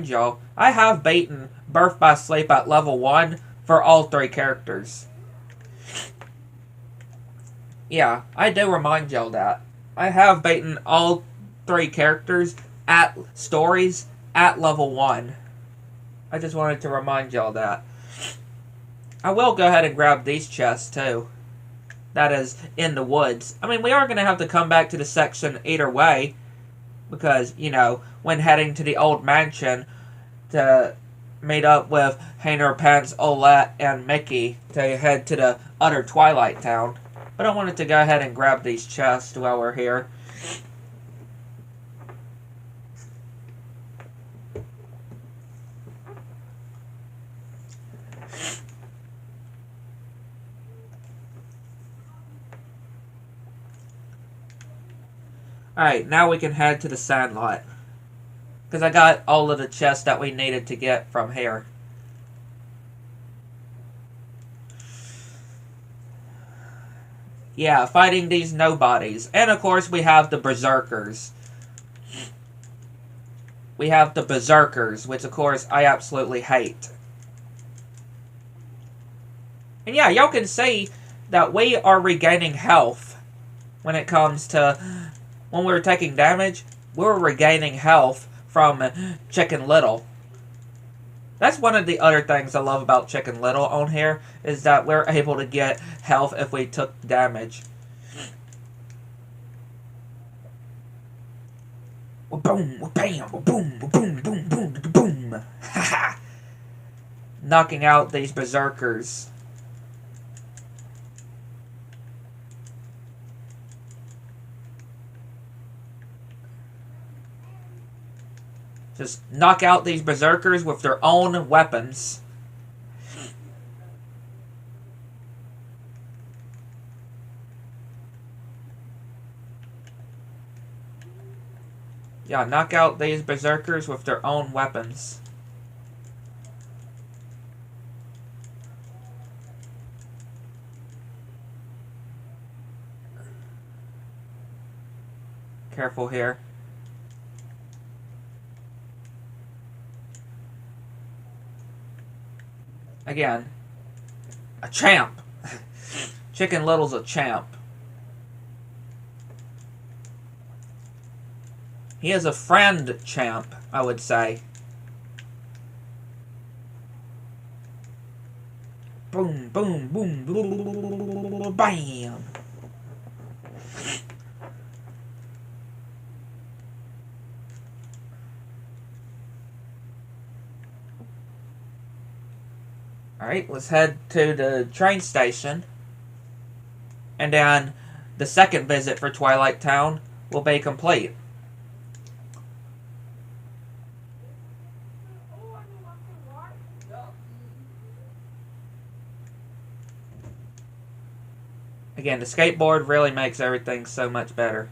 Speaker 1: y'all, I have beaten Birth by Sleep at level 1 for all 3 characters. Yeah, I do remind y'all that. I have beaten all 3 characters at stories at level 1. I just wanted to remind y'all that. I will go ahead and grab these chests too. That is in the woods. I mean, we are going to have to come back to the section either way. Because, you know, when heading to the old mansion to meet up with Hainer, Pants, Olette, and Mickey to head to the other Twilight Town. But I wanted to go ahead and grab these chests while we're here. Alright, now we can head to the Sandlot. Because I got all of the chests that we needed to get from here. Yeah, fighting these nobodies. And of course we have the Berserkers. We have the Berserkers, which of course I absolutely hate. And yeah, y'all can see that we are regaining health when it comes to... When we were taking damage, we were regaining health from Chicken Little. That's one of the other things I love about Chicken Little on here, is that we're able to get health if we took damage. Boom, bam, boom, boom, boom, boom, boom. Ha knocking out these Berserkers. Just knock out these Berserkers with their own weapons. Yeah, knock out these Berserkers with their own weapons. Careful here. Again, a champ. Chicken Little's a champ. He is a friend champ, I would say. Boom, boom, boom, bam. Alright, let's head to the train station. And then the second visit for Twilight Town will be complete. Again, the skateboard really makes everything so much better.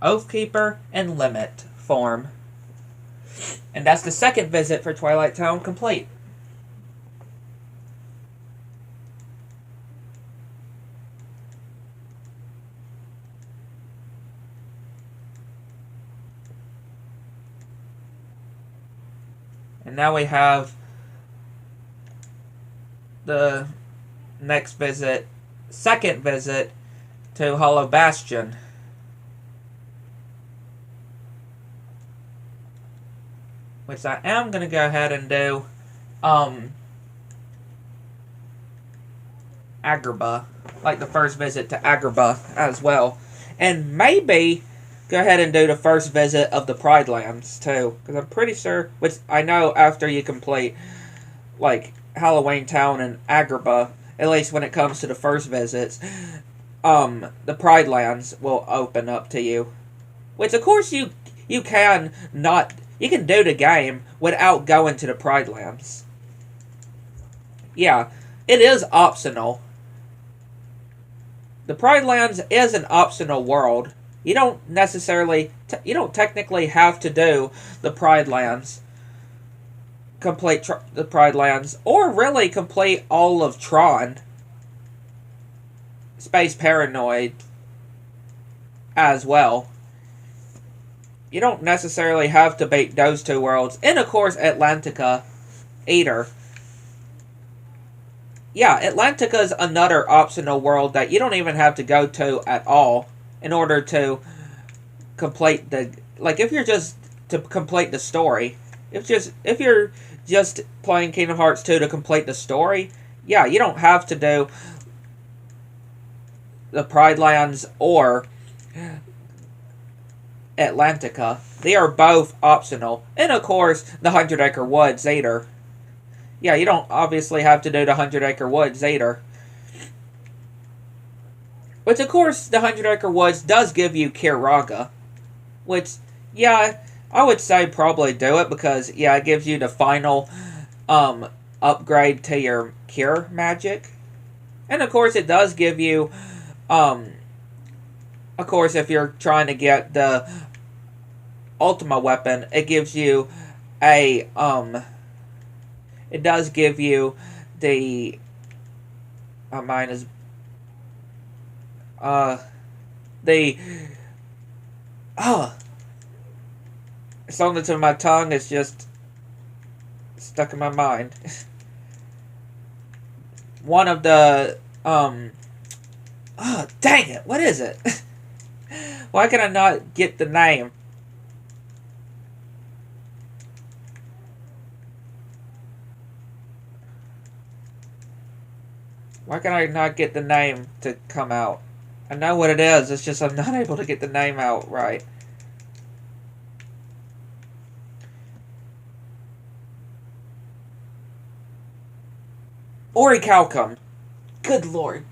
Speaker 1: Oathkeeper and Limit form. And that's the second visit for Twilight Town complete. And now we have the next visit, second visit to Hollow Bastion. Which I am going to go ahead and do Agrabah, like the first visit to Agrabah as well. And maybe go ahead and do the first visit of the Pride Lands too, because I'm pretty sure, which I know after you complete like Halloween Town and Agrabah, at least when it comes to the first visits, the Pride Lands will open up to you. Which of course you can do the game without going to the Pride Lands. Yeah, it is optional. The Pride Lands is an optional world. You don't technically have to do the Pride Lands. Complete the Pride Lands, or really complete all of Tron. Space Paranoid as well. You don't necessarily have to beat those two worlds. And of course, Atlantica either. Yeah, Atlantica is another optional world that you don't even have to go to at all in order to complete the... Like, if you're just to complete the story, if you're just playing Kingdom Hearts 2 to complete the story, yeah, you don't have to do the Pride Lands or Atlantica. They are both optional. And of course, the 100 Acre Woods either. Yeah, you don't obviously have to do the 100 Acre Woods either. Which, of course, the 100 Acre Woods does give you Kiraga. Which, yeah, I would say probably do it because, yeah, it gives you the final upgrade to your Cure magic. And, of course, it does give you, of course, if you're trying to get the Ultima weapon, it gives you a, it does give you the, mine is, it's on the tip of my tongue, it's just stuck in my mind. One of the, dang it, what is it? Why can I not get the name? Why can I not get the name to come out? I know what it is, it's just I'm not able to get the name out right. Orichalcum. Good lord.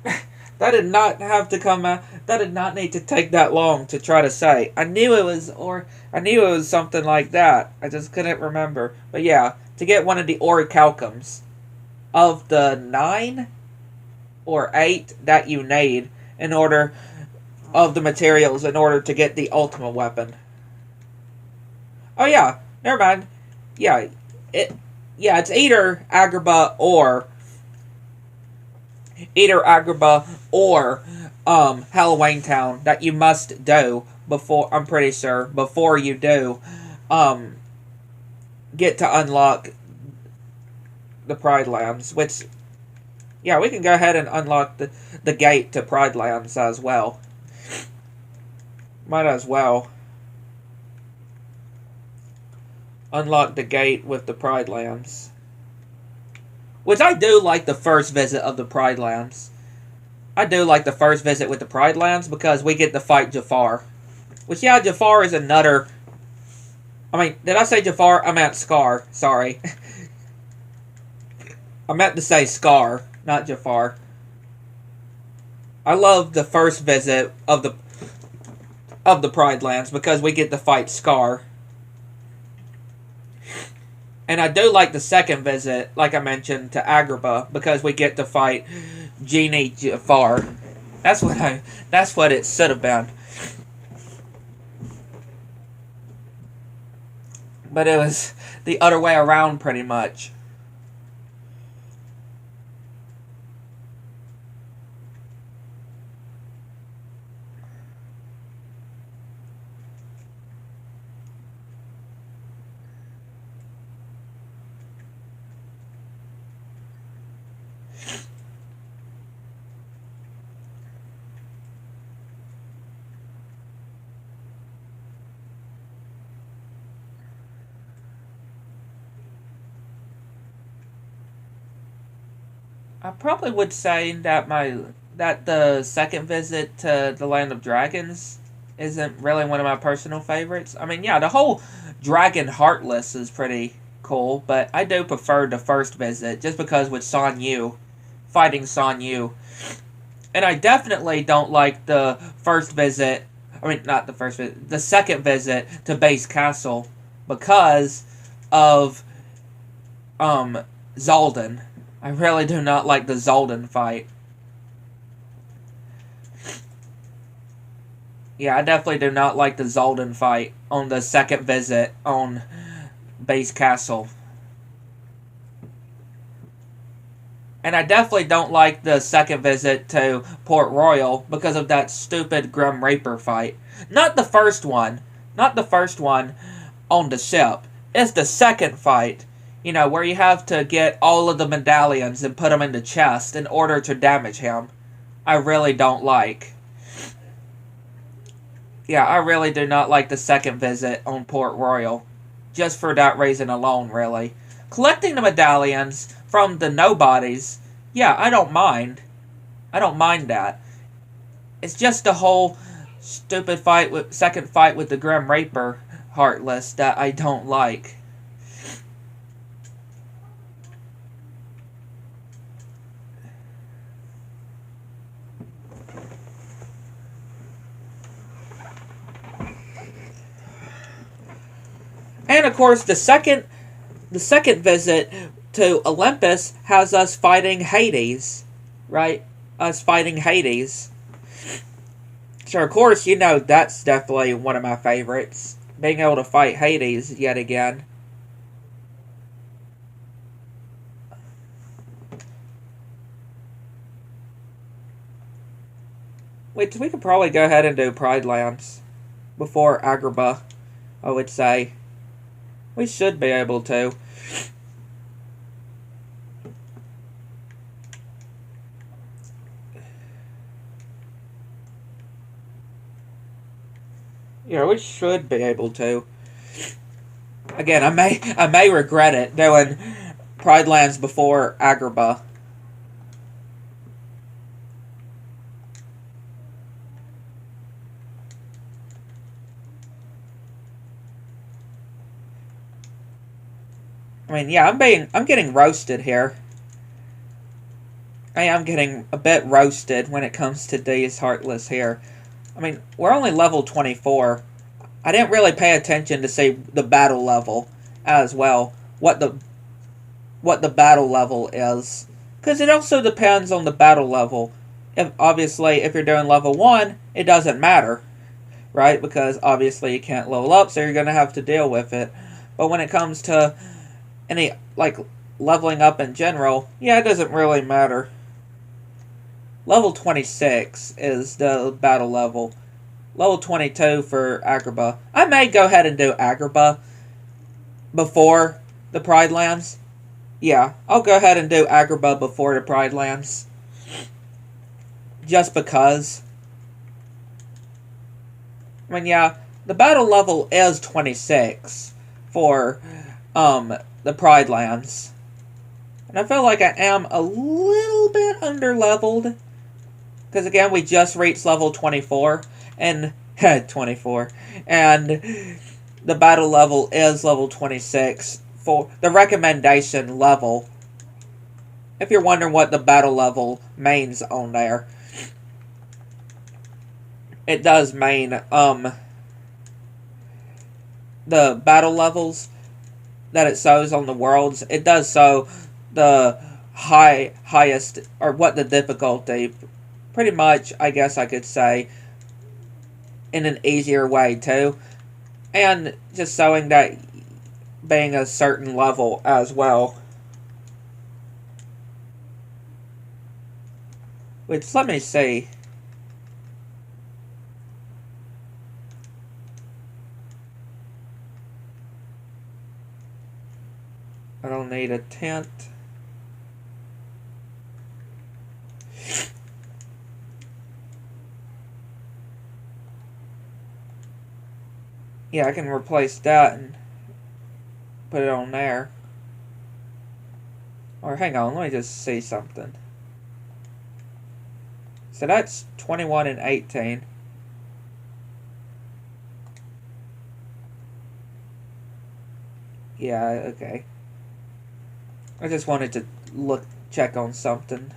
Speaker 1: That did not have to come out. That did not need to take that long to try to say. I knew it was something like that. I just couldn't remember. But yeah, to get one of the orichalcums of the 9 or 8 that you need in order of the materials in order to get the Ultima weapon. Oh yeah, never mind. Yeah, it's either Agrabah or Halloween Town that you must do before, I'm pretty sure, before you do get to unlock the Pride Lands, which, yeah, we can go ahead and unlock the gate to Pride Lands as well. Might as well unlock the gate with the Pride Lands. Which I do like the first visit of the Pride Lands. I do like the first visit with the Pride Lands because we get to fight Jafar. Which, yeah, Jafar is another... I mean, did I say Jafar? I meant Scar. Sorry. I meant to say Scar, not Jafar. I love the first visit of the Pride Lands because we get to fight Scar. And I do like the second visit, like I mentioned, to Agrabah, because we get to fight Genie Jafar. That's what it should have been. But it was the other way around, pretty much. I probably would say that the second visit to the Land of Dragons isn't really one of my personal favorites. I mean, yeah, the whole Dragon Heartless is pretty cool, but I do prefer the first visit just because with Son Yu, fighting Son Yu. And I definitely don't like the first visit, I mean, not the first visit, the second visit to Base Castle because of Zaldin. I really do not like the Zaldin fight. Yeah, I definitely do not like the Zaldin fight on the second visit on Base Castle. And I definitely don't like the second visit to Port Royal because of that stupid Grim Reaper fight. Not the first one. Not the first one on the ship. It's the second fight. You know, where you have to get all of the medallions and put them in the chest in order to damage him. I really don't like. Yeah, I really do not like the second visit on Port Royal. Just for that reason alone, really. Collecting the medallions from the nobodies, yeah, I don't mind. I don't mind that. It's just the whole stupid second fight with the Grim Reaper Heartless that I don't like. And of course, the second visit to Olympus has us fighting Hades, right? Us fighting Hades. So of course, you know that's definitely one of my favorites. Being able to fight Hades yet again. Wait, we could probably go ahead and do Pride Lands before Agrabah, I would say. We should be able to. Yeah, we should be able to. Again, I may regret it doing Pride Lands before Agrabah. I mean, yeah, I'm getting roasted here. I am getting a bit roasted when it comes to these Heartless here. I mean, we're only level 24. I didn't really pay attention to see the battle level as well. What the battle level is. Because it also depends on the battle level. Obviously, if you're doing level 1, it doesn't matter. Right? Because obviously you can't level up, so you're going to have to deal with it. But when it comes to any, like, leveling up in general, yeah, it doesn't really matter. Level 26 is the battle level. Level 22 for Agrabah. I may go ahead and do Agrabah before the Pride Lands. Yeah, I'll go ahead and do Agrabah before the Pride Lands. Just because. I mean, yeah, the battle level is 26 for the Pride Lands. And I feel like I am a little bit under-leveled. Because again, we just reached level 24. And 24. And the battle level is level 26 for the recommendation level. If you're wondering what the battle level means on there. It does mean the battle levels that it shows on the worlds. It does show the highest, or what the difficulty, pretty much, I guess I could say, in an easier way too. And just showing that being a certain level as well. Which, let me see. I don't need a tent. Yeah, I can replace that and put it on there. Or hang on, let me just see something. So that's 21 and 18. Yeah, okay. I just wanted to check on something.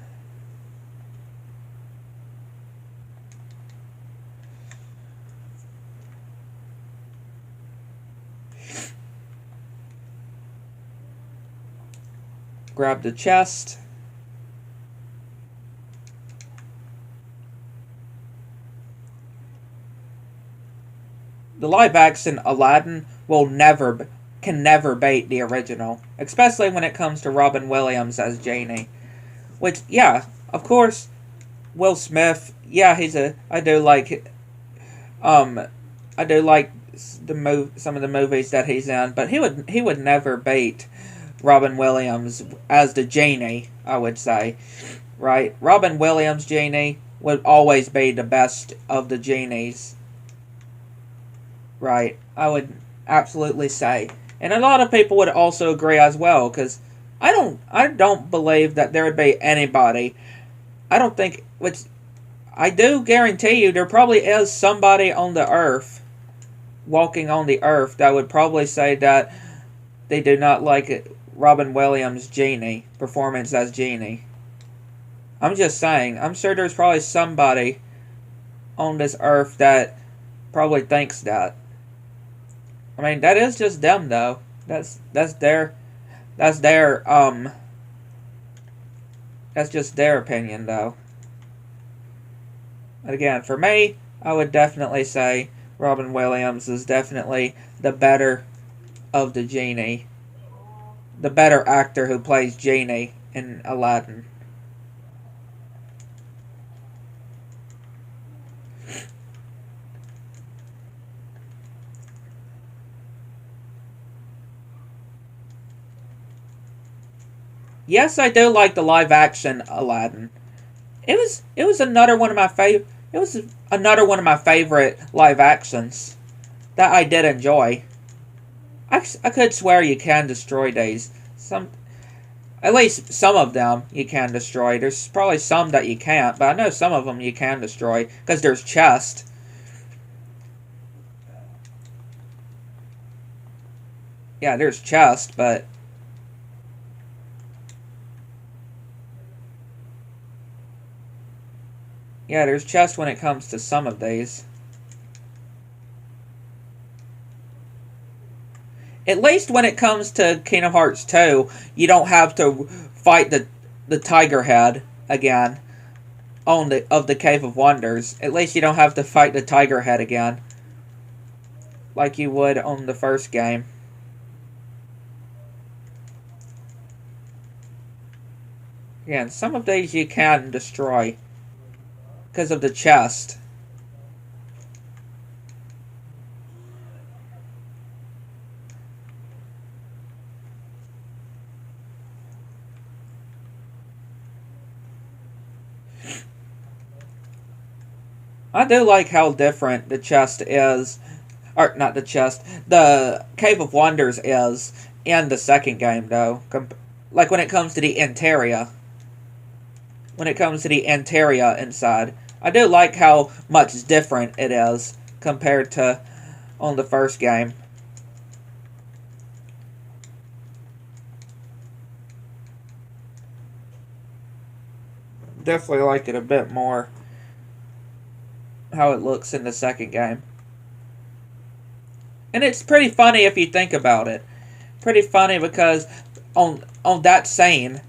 Speaker 1: Grab the chest. The live action Aladdin can never beat the original, especially when it comes to Robin Williams as Genie. Which, yeah, of course, Will Smith. Yeah, he's a. Um, I do like some of the movies that he's in, but he would never beat Robin Williams as the genie. I would say, right? Robin Williams genie would always be the best of the genies, right? I would absolutely say, and a lot of people would also agree as well, because I don't believe that there would be anybody. I don't think, which I do guarantee you, there probably is somebody on the earth, walking on the earth, that would probably say that they do not like Robin Williams' Genie performance as Genie. I'm just saying. I'm sure there's probably somebody on this earth that probably thinks that. I mean, that is just them, though. That's their that's just their opinion, though. And again, for me, I would definitely say Robin Williams is definitely the better of the Genie, the better actor who plays Genie in Aladdin. Yes, I do like the live action Aladdin. It was another one of my favorite. It was another one of my favorite live actions that I did enjoy. I could swear you can destroy these. At least some of them you can destroy. There's probably some that you can't, but I know some of them you can destroy because there's chest. Yeah, there's chest, but yeah, there's chest when it comes to some of these. At least when it comes to Kingdom Hearts 2, you don't have to fight the tiger head again on the Cave of Wonders. At least you don't have to fight the tiger head again like you would on the first game. Again, some of these you can destroy because of the chest. I do like how different the chest is, or not the chest, the Cave of Wonders is in the second game, though. Like when it comes to the interior. When it comes to the interior inside. I do like how much different it is compared to on the first game. Definitely like it a bit more how it looks in the second game. And it's pretty funny if you think about it. Pretty funny because on that scene,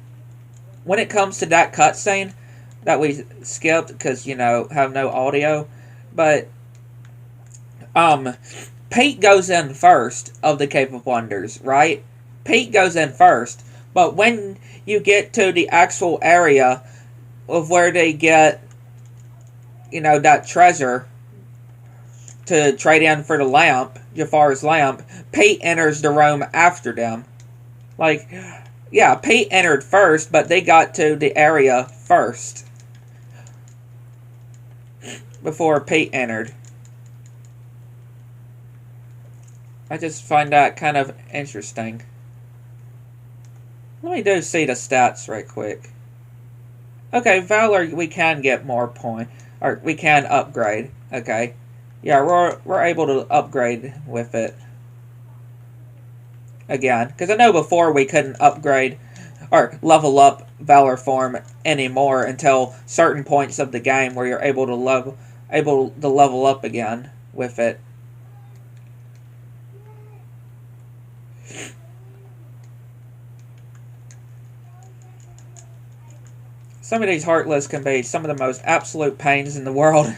Speaker 1: when it comes to that cutscene that we skipped because have no audio, but um, Pete goes in first of the Cave of Wonders, right? Pete goes in first, but when you get to the actual area of where they get that treasure to trade in for the lamp, Jafar's lamp, Pete enters the room after them. Like, yeah, Pete entered first, but they got to the area first before Pete entered. I just find that kind of interesting. Let me see the stats right quick. Okay, Valor, we can get more point, or we can upgrade. Okay, yeah, we're able to upgrade with it again, because I know before we couldn't upgrade or level up Valor form anymore until certain points of the game where you're able to level up again with it. Some of these Heartless can be some of the most absolute pains in the world.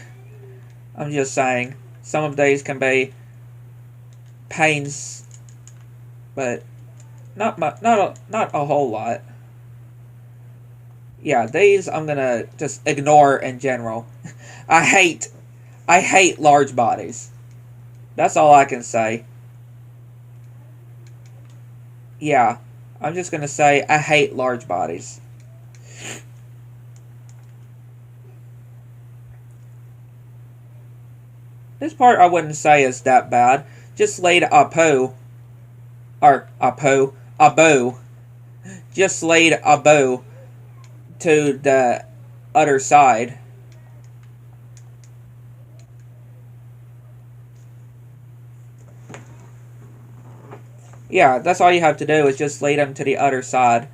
Speaker 1: I'm just saying. Some of these can be pains, but not a whole lot. Yeah, these I'm gonna just ignore in general. I hate large bodies. That's all I can say. Yeah, I'm just gonna say I hate large bodies. This part I wouldn't say is that bad. Just laid a bow. Just laid a bow to the other side. Yeah, that's all you have to do is just lay them to the other side.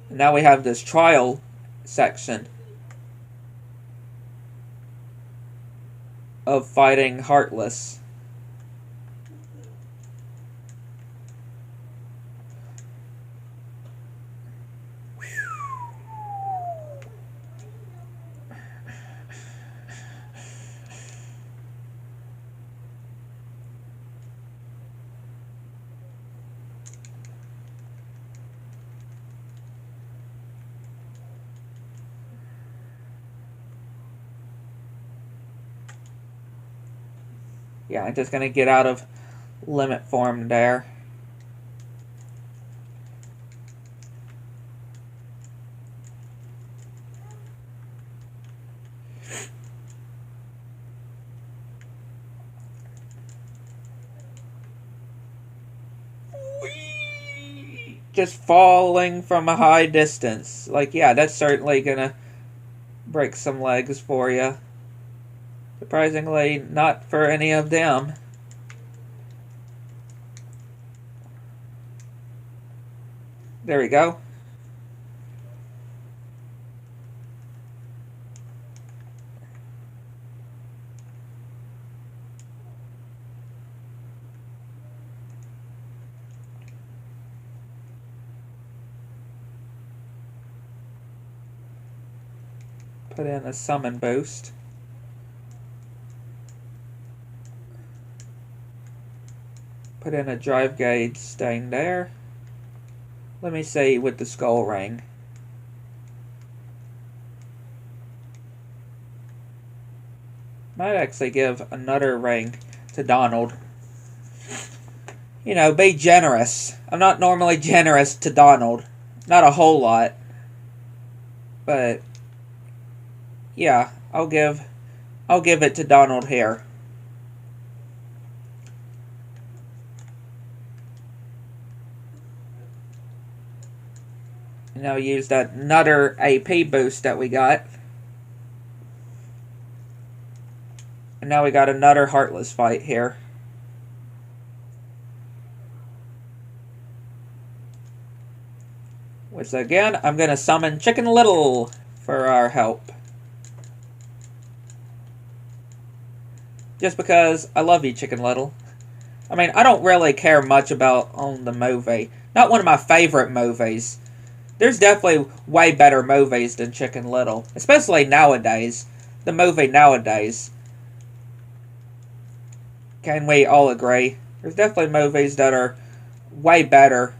Speaker 1: And now we have this trial section of fighting Heartless. Yeah, I'm just gonna get out of limit form there. Just falling from a high distance. Like, yeah, that's certainly gonna break some legs for you. Surprisingly, not for any of them. There we go. Put in a summon boost. Put in a drive gauge staying there. Let me see with the skull ring. Might actually give another ring to Donald. You know, be generous. I'm not normally generous to Donald. Not a whole lot. But yeah, I'll give it to Donald here. Now use that another AP boost that we got. And now we got another Heartless fight here. Which again, I'm going to summon Chicken Little for our help. Just because I love you, Chicken Little. I mean, I don't really care much about on the movie. Not one of my favorite movies. There's definitely way better movies than Chicken Little. Especially nowadays. The movie nowadays. Can we all agree? There's definitely movies that are way better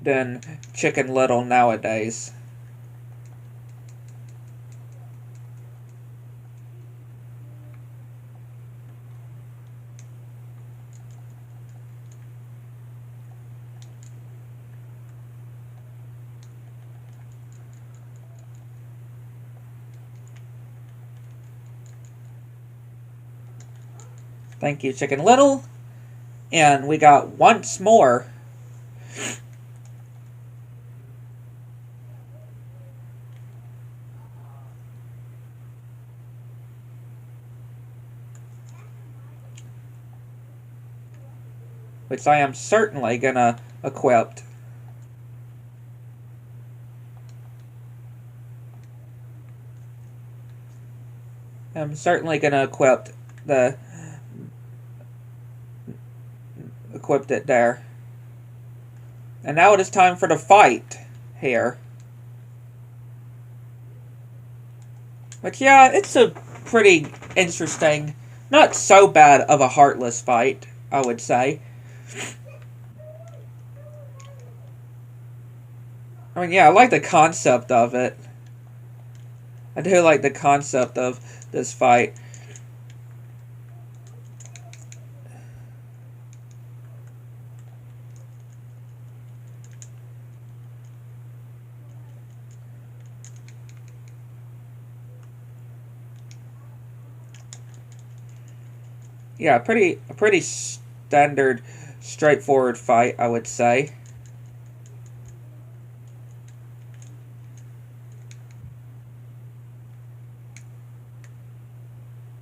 Speaker 1: than Chicken Little nowadays. Thank you, Chicken Little. And we got once more. Which I am certainly gonna equip. I'm certainly gonna equip it there. And now it is time for the fight here. But yeah, it's a pretty interesting. Not so bad of a heartless fight, I would say. I mean, yeah, I like the concept of it. I do like the concept of this fight. Yeah, a pretty standard, straightforward fight, I would say.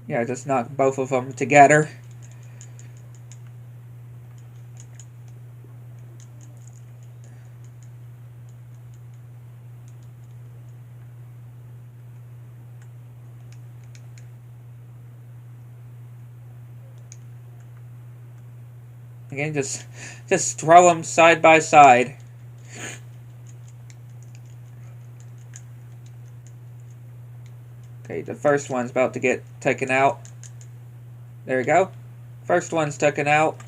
Speaker 1: Yeah, just knock both of them together. Again, just throw them side by side. Okay, the first one's about to get taken out. There we go. First one's taken out.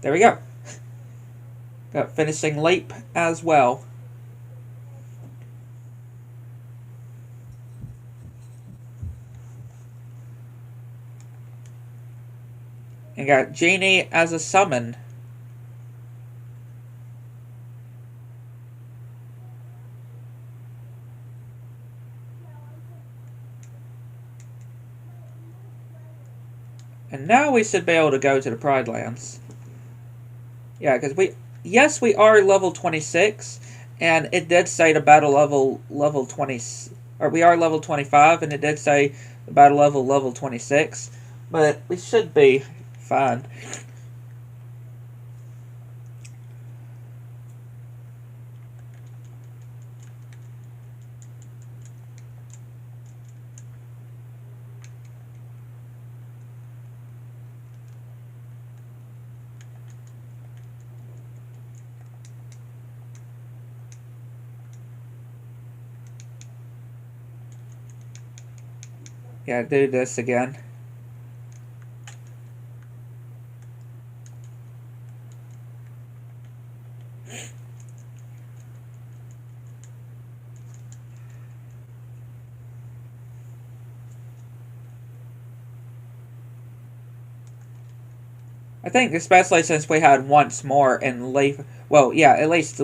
Speaker 1: There we go. Got finishing leap as well. And got Genie as a summon. And now we should be able to go to the Pride Lands. Yeah, because we are level 26, and it did say the battle level 20, or we are level 25, and it did say the battle level 26, but we should be fine. Yeah, do this again. I think especially since we had once more and leave. Well, yeah, at least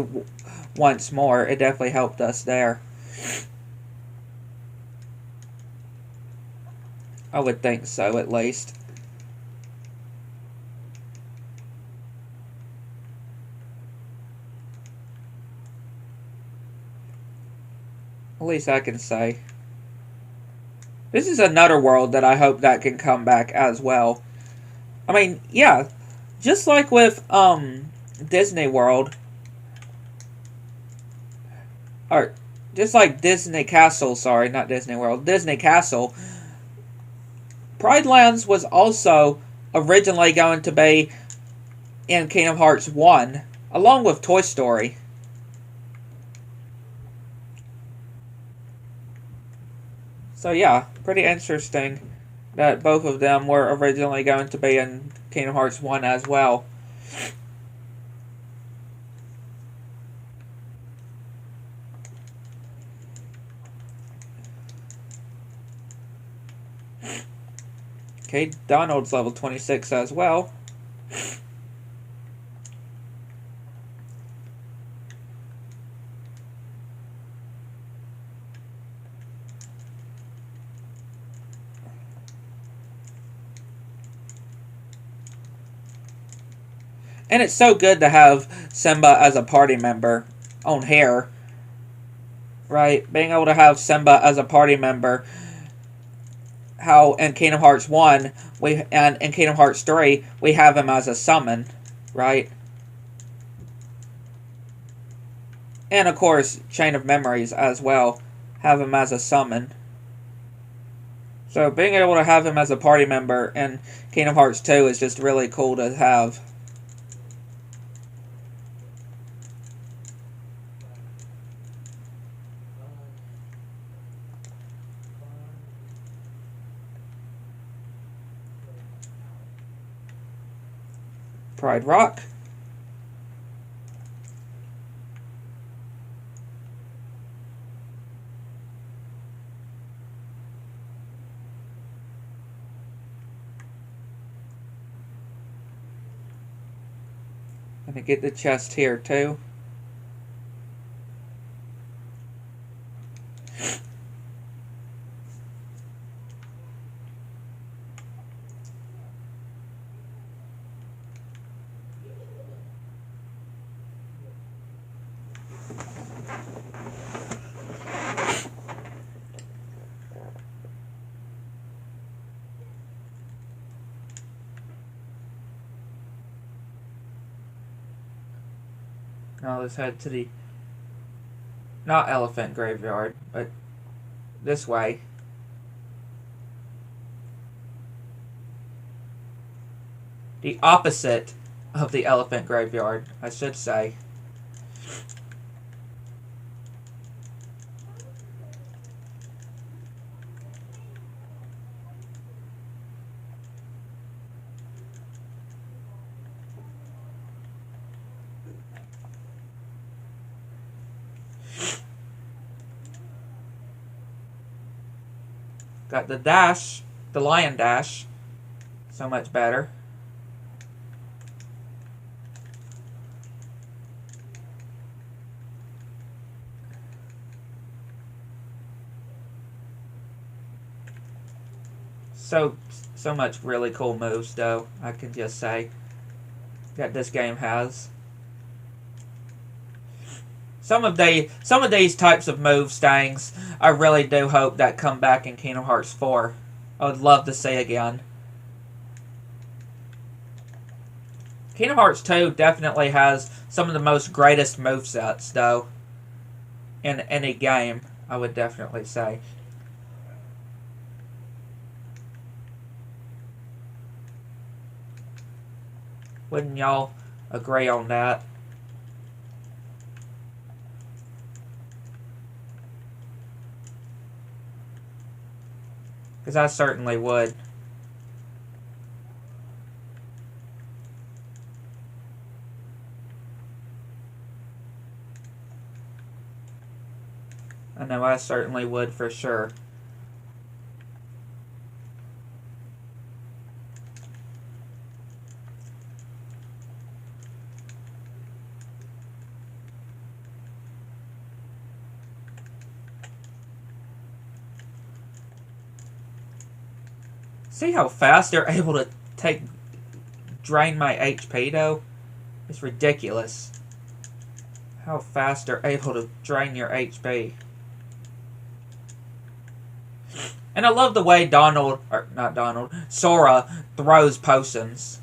Speaker 1: once more, it definitely helped us there. I would think so, at least. At least I can say. This is another world that I hope that can come back as well. I mean, yeah, just like with Disney World, or just like Disney Castle, sorry, not Disney World, Disney Castle, Pride Lands was also originally going to be in Kingdom Hearts 1, along with Toy Story. So yeah, pretty interesting that both of them were originally going to be in Kingdom Hearts 1 as well. Okay, Donald's level 26 as well. And it's so good to have Simba as a party member on here. Right? Being able to have Simba as a party member. How in Kingdom Hearts 1, and in Kingdom Hearts 3, we have him as a summon. Right? And of course, Chain of Memories as well. Have him as a summon. So being able to have him as a party member in Kingdom Hearts 2 is just really cool to have. Pride Rock. Gonna get the chest here too. Now let's head to the, not elephant graveyard, but this way. The opposite of the elephant graveyard, I should say. Got the dash, the lion dash, so much better. So much really cool moves, though, I can just say, that this game has. Some of these types of moves things, I really do hope that come back in Kingdom Hearts 4. I would love to see again. Kingdom Hearts 2 definitely has some of the most greatest movesets, though, in any game, I would definitely say. Wouldn't y'all agree on that? Because I certainly would. I know I certainly would for sure. See how fast they're able to drain my HP, though? It's ridiculous how fast they're able to drain your HP. And I love the way Sora throws potions.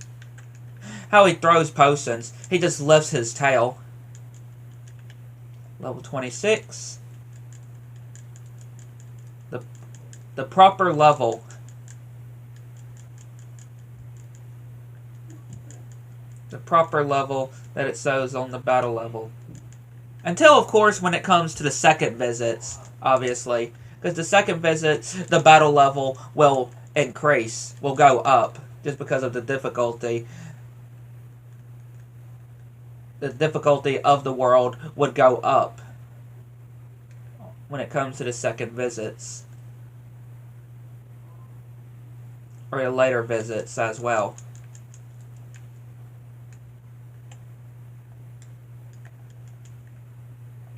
Speaker 1: How he throws potions. He just lifts his tail. Level 26. The proper level. The proper level that it shows on the battle level. Until, of course, when it comes to the second visits, obviously. Because the second visits, the battle level will increase, will go up, just because of the difficulty. The difficulty of the world would go up when it comes to the second visits. Or the later visits as well.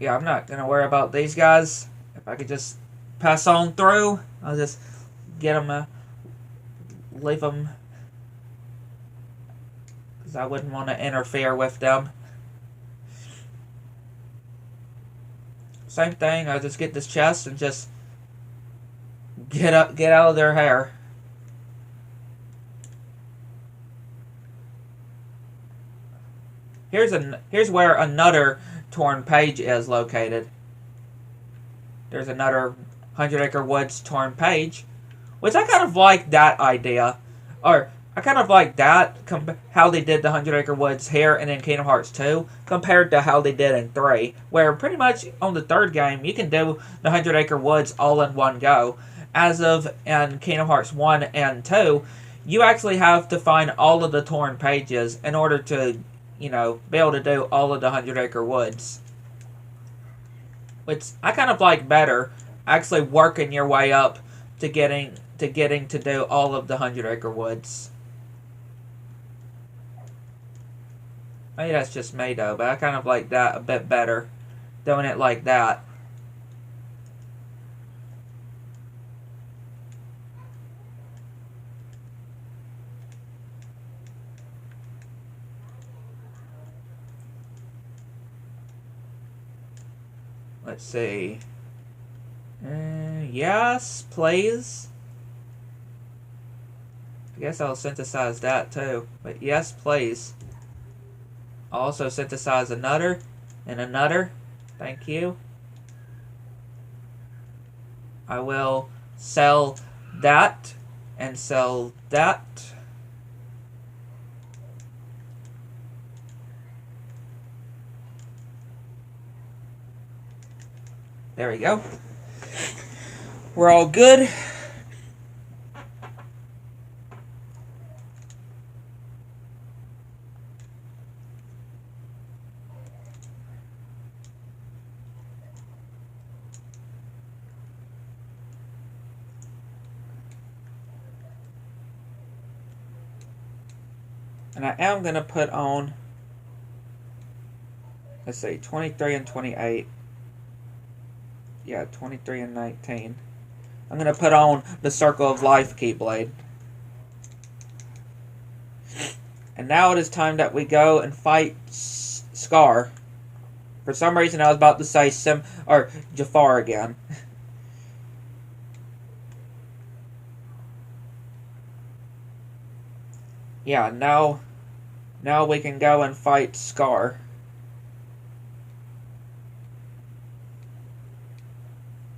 Speaker 1: Yeah, I'm not going to worry about these guys. If I could just pass on through, I'll just get them, leave them. Because I wouldn't want to interfere with them. Same thing, I'll just get this chest and just get out of their hair. Here's where another torn page is located. There's another 100 Acre Woods torn page, which I kind of like that idea. Or, I kind of like that, how they did the 100 Acre Woods here and in Kingdom Hearts 2, compared to how they did in 3, where pretty much on the third game, you can do the 100 Acre Woods all in one go. As of in Kingdom Hearts 1 and 2, you actually have to find all of the torn pages in order to, you know, be able to do all of the 100 Acre Woods. Which I kind of like better, actually working your way up to getting to do all of the 100 Acre Woods. Maybe that's just me though, but I kind of like that a bit better, doing it like that. Let's see. Yes, please. I guess I'll synthesize that too. But yes, please. I'll also synthesize another and another. Thank you. I will sell that and sell that. There we go. We're all good. And I am going to put on, let's see, 23 and 28. Yeah, 23 and 19. I'm going to put on the Circle of Life Keyblade. And now it is time that we go and fight Scar. For some reason I was about to say Jafar again. Yeah, now we can go and fight Scar.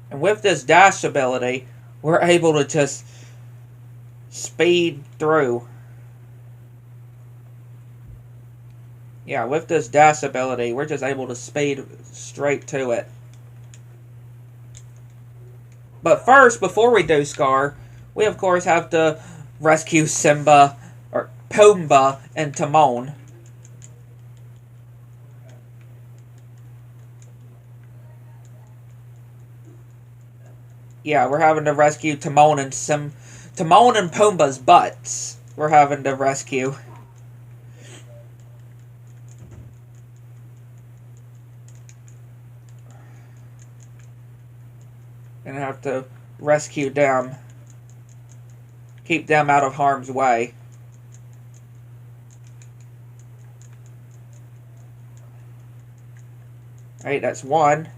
Speaker 1: And with this dash ability, we're able to just speed through. Yeah, with this dash ability, we're just able to speed straight to it. But first, before we do Scar, we of course have to rescue Simba, or Pumbaa, and Timon. Yeah, we're having to rescue Timon and Pumbaa's butts. We're having to rescue. Gonna have to rescue them. Keep them out of harm's way. Alright, that's one.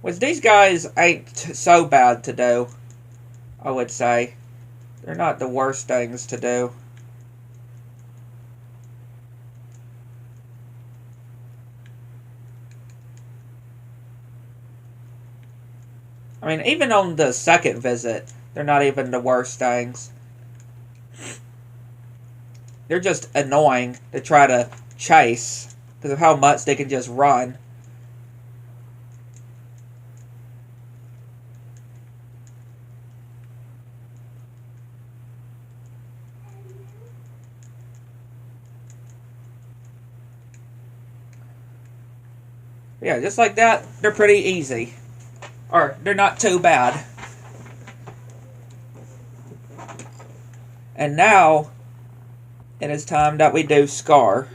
Speaker 1: Which these guys ain't so bad to do, I would say. They're not the worst things to do. I mean, even on the second visit, they're not even the worst things. They're just annoying to try to chase because of how much they can just run. Yeah, just like that, they're pretty easy. Or, they're not too bad. And now, it is time that we do Scar.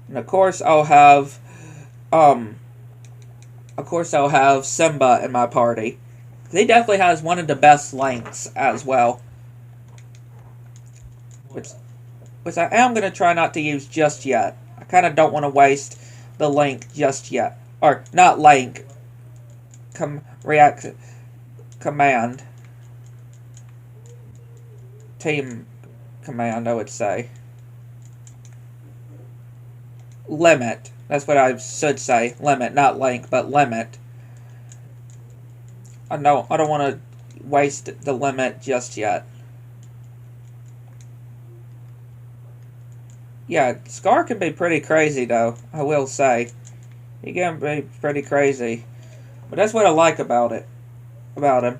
Speaker 1: And of course I'll have Simba in my party. He definitely has one of the best links as well. Which I am going to try not to use just yet. I kind of don't want to waste the link just yet. Or, not link. Command. Team command, I would say. Limit. That's what I should say. Limit, not link, but limit. I don't want to waste the limit just yet. Yeah, Scar can be pretty crazy, though, I will say. He can be pretty crazy. But that's what I like about him.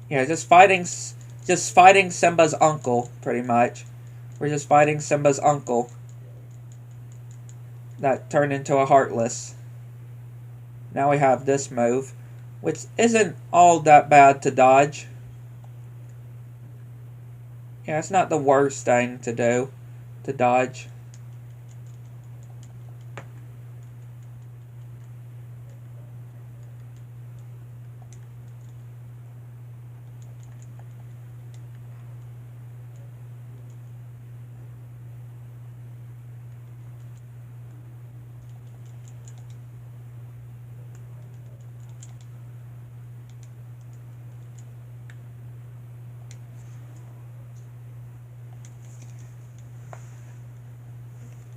Speaker 1: Yeah, just fighting Simba's uncle, pretty much. We're just fighting Simba's uncle. That turned into a Heartless. Now we have this move, which isn't all that bad to dodge. Yeah, it's not the worst thing to do, to dodge.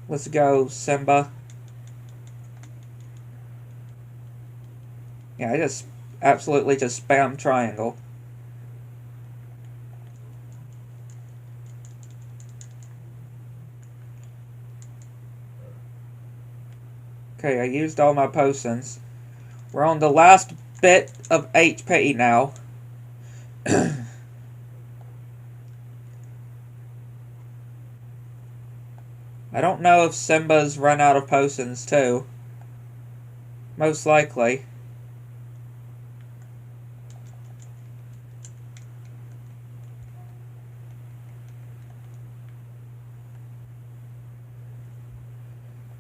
Speaker 1: Let's go, Simba. Yeah, I just absolutely just spam triangle. Okay, I used all my potions. We're on the last bit of HP now. I don't know if Simba's run out of potions too. Most likely.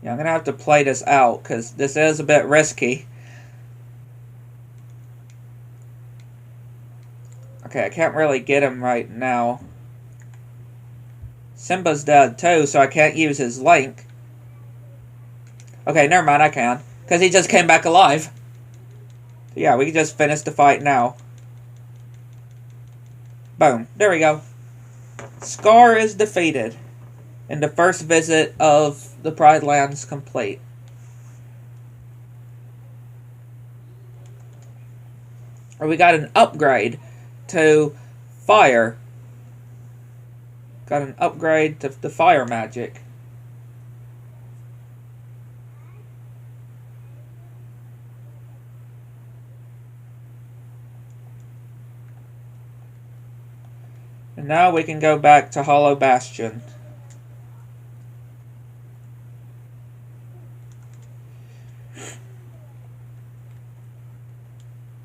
Speaker 1: Yeah, I'm going to have to play this out because this is a bit risky. Okay, I can't really get him right now. Simba's dead too, so I can't use his link. Okay, never mind, I can. Because he just came back alive. Yeah, we can just finish the fight now. Boom. There we go. Scar is defeated. And the first visit of the Pride Lands complete. Or we got an upgrade to fire. Got an upgrade to the fire magic. And now we can go back to Hollow Bastion.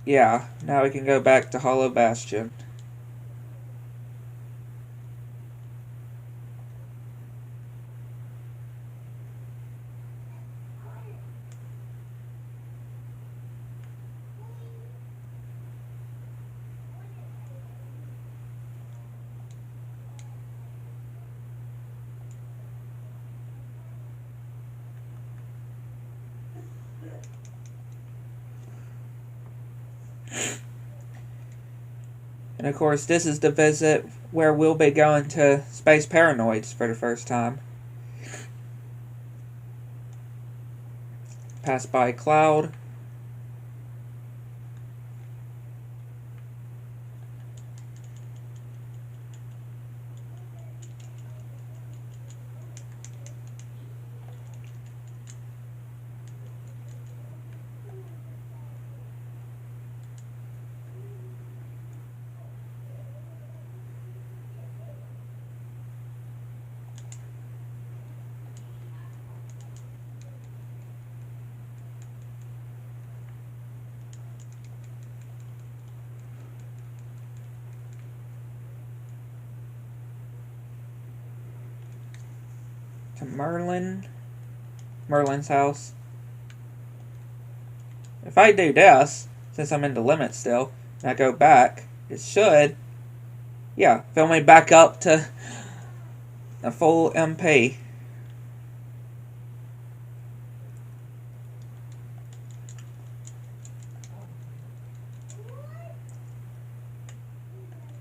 Speaker 1: Yeah, now we can go back to Hollow Bastion. And of course, this is the visit where we'll be going to Space Paranoids for the first time. Pass by Cloud. To Merlin's house. If I do this, since I'm in the limit still, and I go back, it should, yeah, fill me back up to a full MP.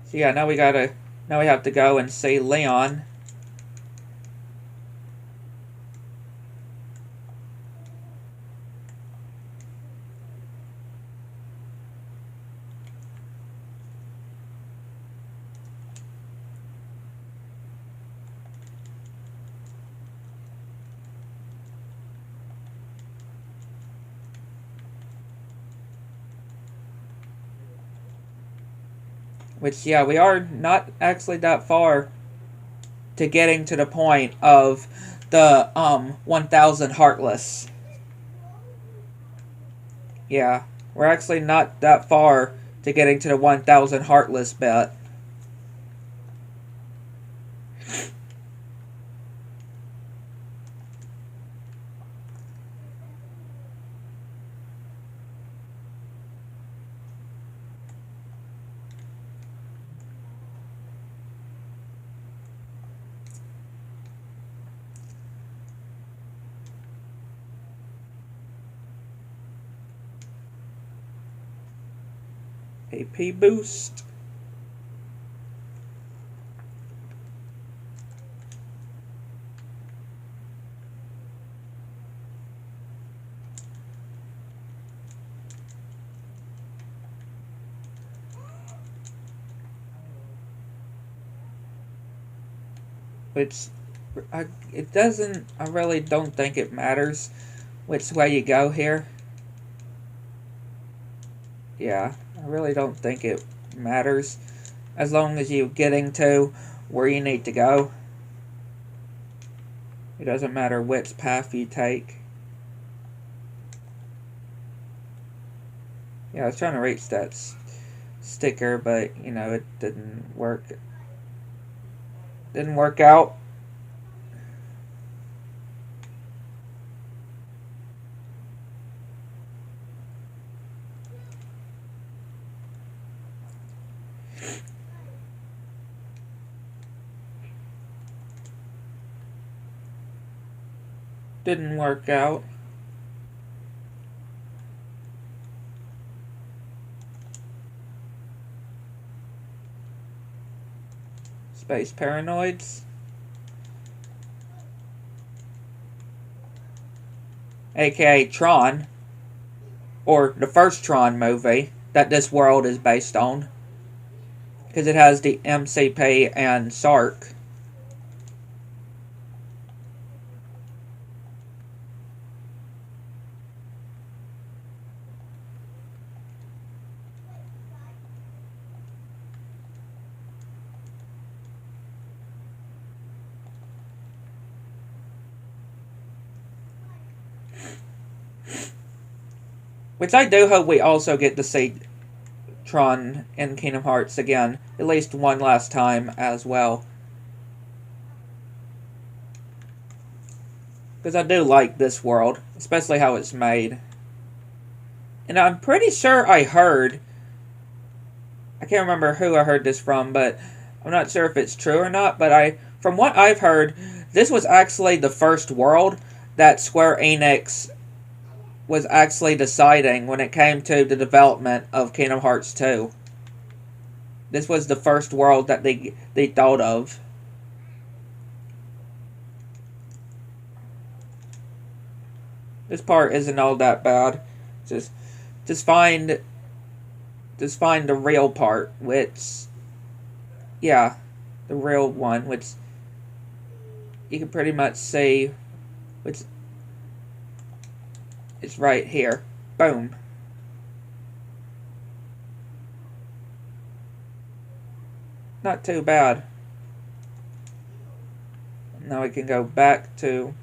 Speaker 1: So yeah, now we have to go and see Leon. Which, yeah, we are not actually that far to getting to the point of the 1000 Heartless. Yeah, we're actually not that far to getting to the 1000 Heartless bit. AP boost. Which, it doesn't, I really don't think it matters which way you go here. Yeah, I really don't think it matters. As long as you're getting to where you need to go. It doesn't matter which path you take. Yeah, I was trying to reach that sticker, but, you know, it didn't work. Didn't work out. Didn't work out. Space Paranoids. AKA Tron. Or the first Tron movie that this world is based on. Because it has the MCP and Sark. Which I do hope we also get to see Tron in Kingdom Hearts again. At least one last time as well. Because I do like this world. Especially how it's made. And I'm pretty sure I heard... I can't remember who I heard this from, but I'm not sure if it's true or not. But from what I've heard, this was actually the first world that Square Enix was actually deciding when it came to the development of Kingdom Hearts 2. This was the first world that they thought of. This part isn't all that bad. Just find the real part, which, yeah, the real one, which you can pretty much see, which is right here. Boom. Not too bad. Now we can go back to...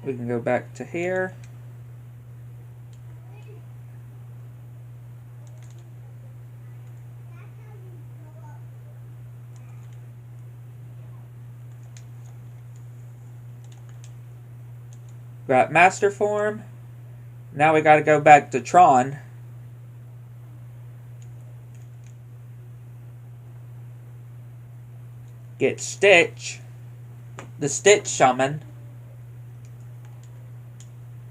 Speaker 1: We can go back to here. Got Master Form. Now we gotta go back to Tron. Get Stitch. The Stitch Shaman.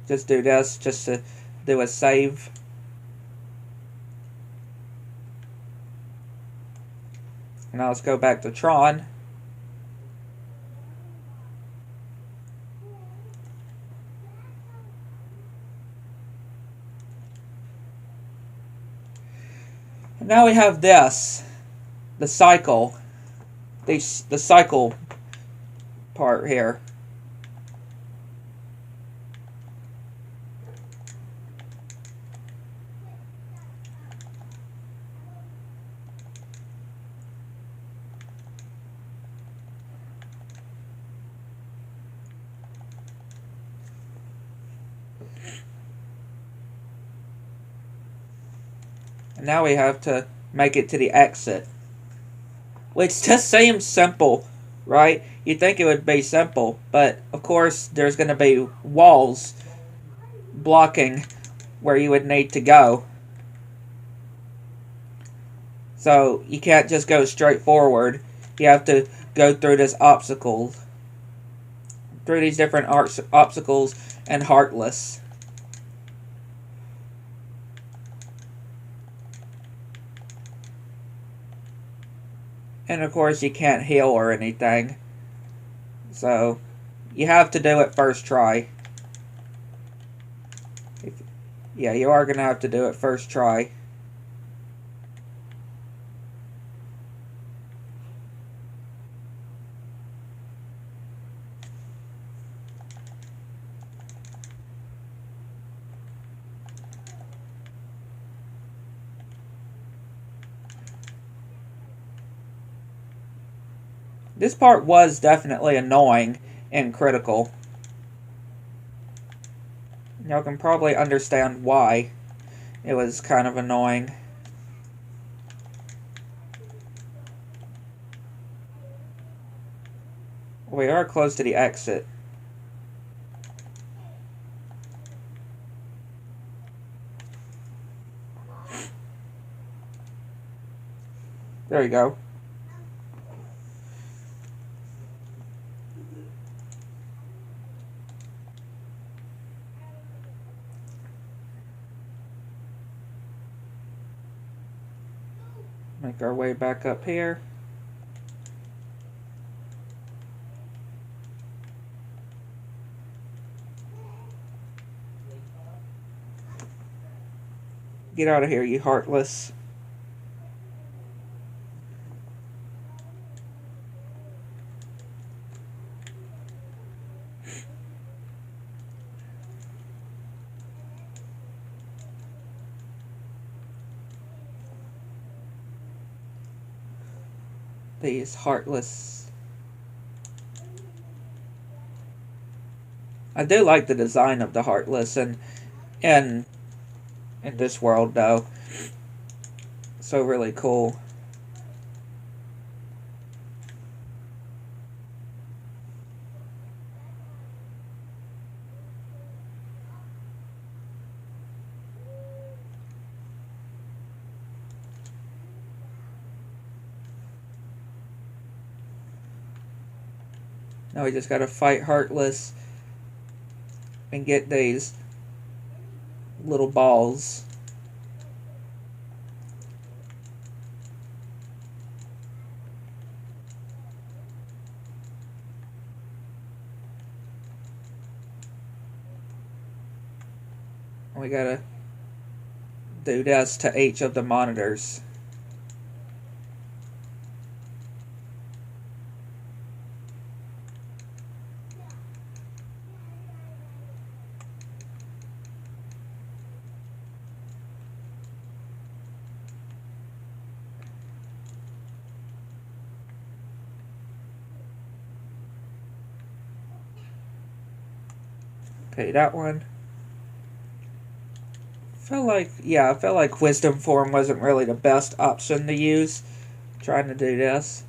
Speaker 1: Just do this, just to do a save. Now let's go back to Tron. And now we have this. The cycle. The cycle part here. Now we have to make it to the exit. Which just seems simple, right? You'd think it would be simple, but of course there's going to be walls blocking where you would need to go. So you can't just go straight forward. You have to go through this obstacle, through these different obstacles and Heartless. And of course you can't heal or anything. So you have to do it first try. Yeah, you are going to have to do it first try. This part was definitely annoying and critical. Y'all can probably understand why it was kind of annoying. We are close to the exit. There you go. Make our way back up here. Get out of here, you Heartless. These Heartless. I do like the design of the Heartless and in this world though. So really cool. Now we just gotta fight Heartless and get these little balls. We gotta do this to each of the monitors. Okay, that one. I felt like Wisdom Form wasn't really the best option to use trying to do this.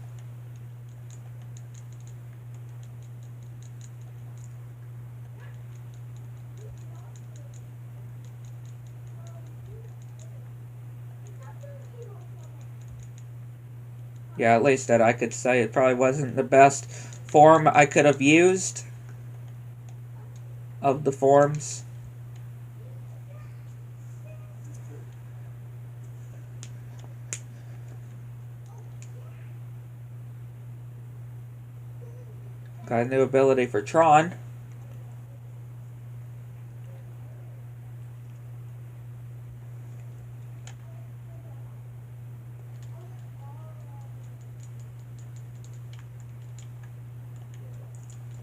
Speaker 1: Yeah, at least that I could say it probably wasn't the best form I could have used of the forms. Got a new ability for Tron.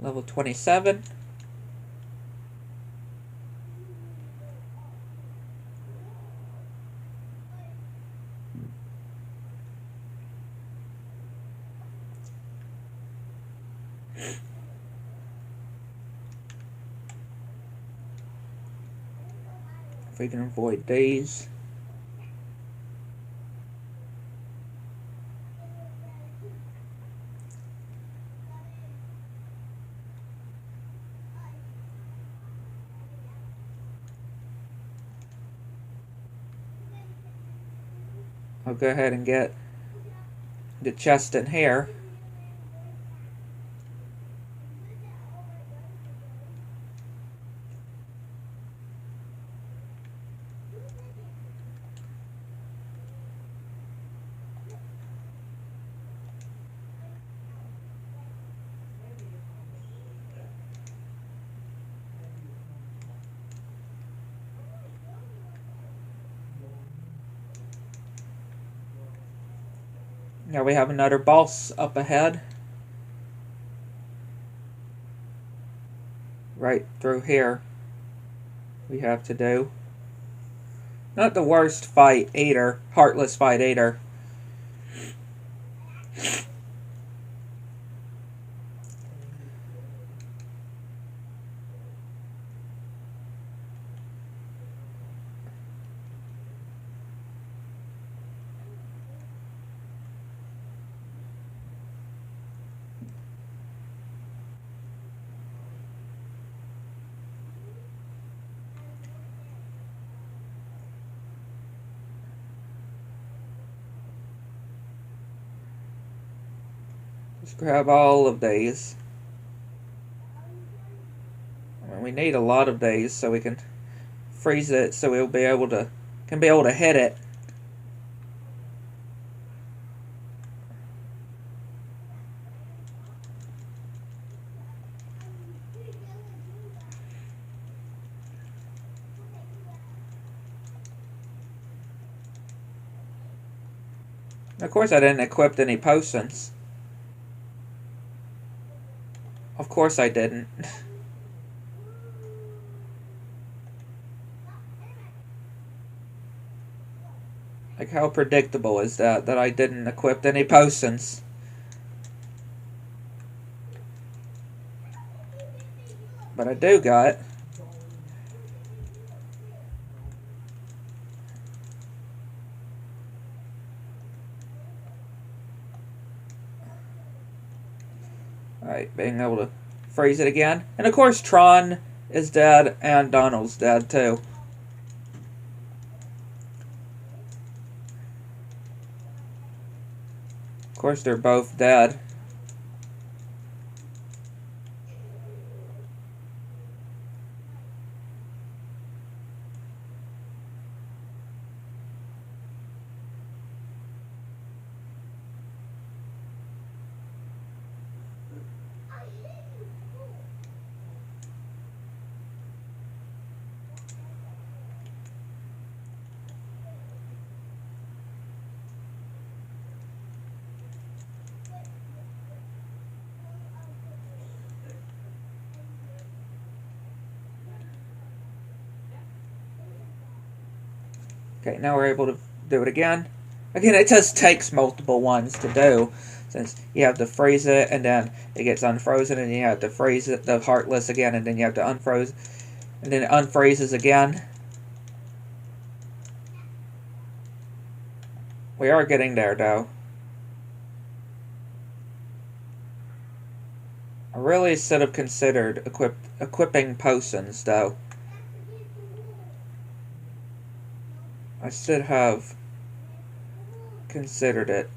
Speaker 1: Level 27. If we can avoid these. I'll go ahead and get the chest in here. Now we have another boss up ahead. Right through here we have to do. Not the worst fight either. Heartless fight either. Let's grab all of these. We need a lot of these so we can freeze it, so we'll be able to hit it. Of course I didn't equip any potions. Of course I didn't. Like, how predictable is that I didn't equip any potions? But I do got. Alright, being able to freeze it again. And of course Tron is dead and Donald's dead too. Of course they're both dead. Okay, now we're able to do it again. Again, it just takes multiple ones to do, since you have to freeze it, and then it gets unfrozen, and you have to freeze it, the Heartless again, and then you have to unfroze, and then it unfreezes again. We are getting there, though. I really should have considered equipping potions, though. I should have considered it.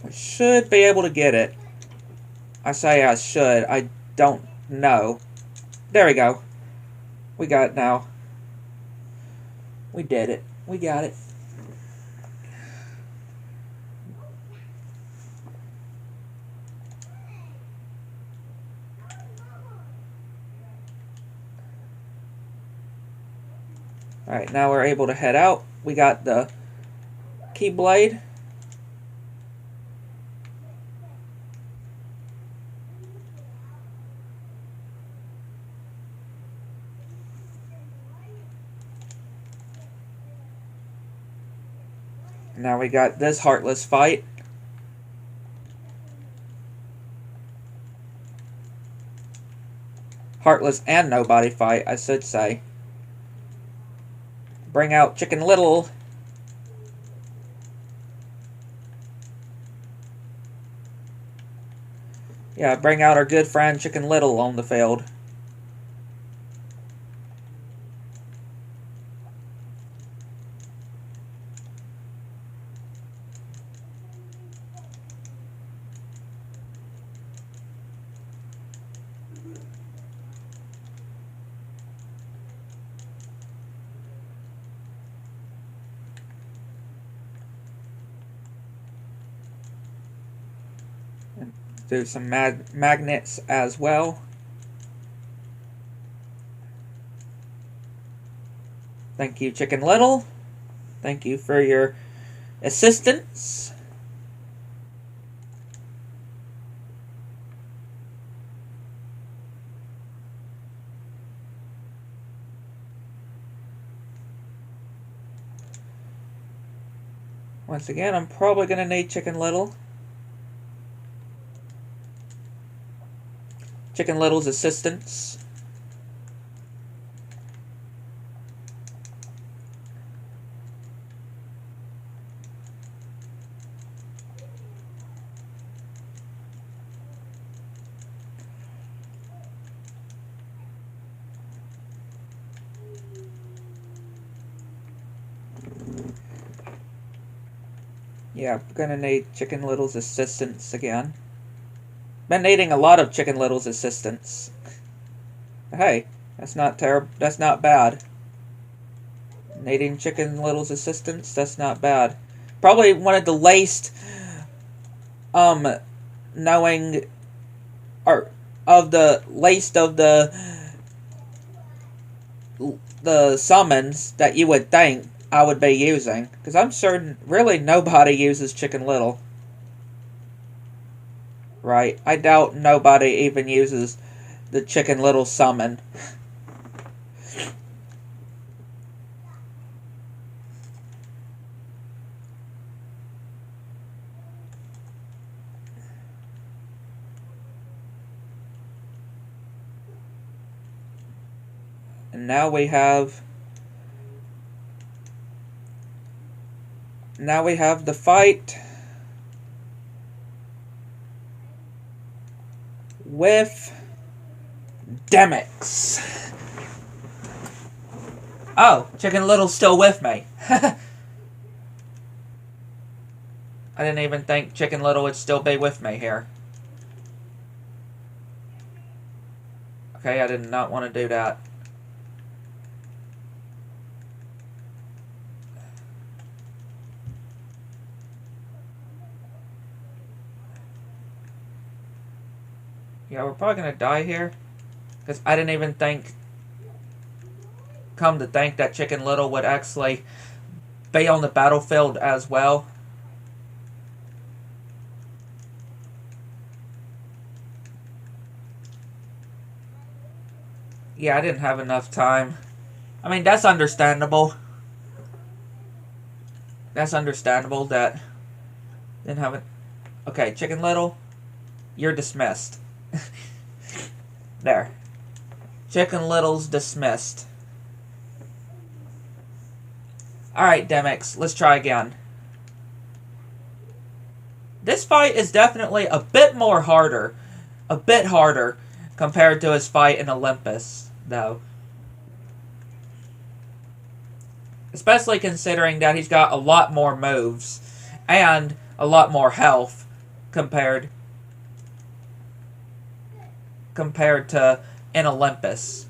Speaker 1: I should be able to get it. I say I should. I don't know. There we go. We got it now. We did it. We got it. Alright, now we're able to head out. We got the Keyblade. Now we got this Heartless fight. Heartless and Nobody fight, I should say. Bring out Chicken Little. Yeah, bring out our good friend Chicken Little on the field. Do some magnets as well. Thank you, Chicken Little. Thank you for your assistance. Once again, I'm probably going to need Chicken Little. Chicken Little's assistance. Yeah, I'm gonna need Chicken Little's assistance again. Been needing a lot of Chicken Little's assistance. Hey, that's not terrible. That's not bad. Needing Chicken Little's assistance, that's not bad. Probably one of the least, knowing, or of the least of the summons that you would think I would be using, because I'm certain really nobody uses Chicken Little. Right? I doubt nobody even uses the Chicken Little summon. And now we have the fight with Demix. Oh, Chicken Little's still with me. I didn't even think Chicken Little would still be with me here. Okay, I did not want to do that. Yeah, we're probably gonna die here. Because I didn't even come to think that Chicken Little would actually be on the battlefield as well. Yeah, I didn't have enough time. I mean, that's understandable. That's understandable that didn't have it. Okay, Chicken Little, you're dismissed. There. Chicken Little's dismissed. Alright, Demix, let's try again. This fight is definitely a bit harder compared to his fight in Olympus, though. Especially considering that he's got a lot more moves and a lot more health compared to in Olympus.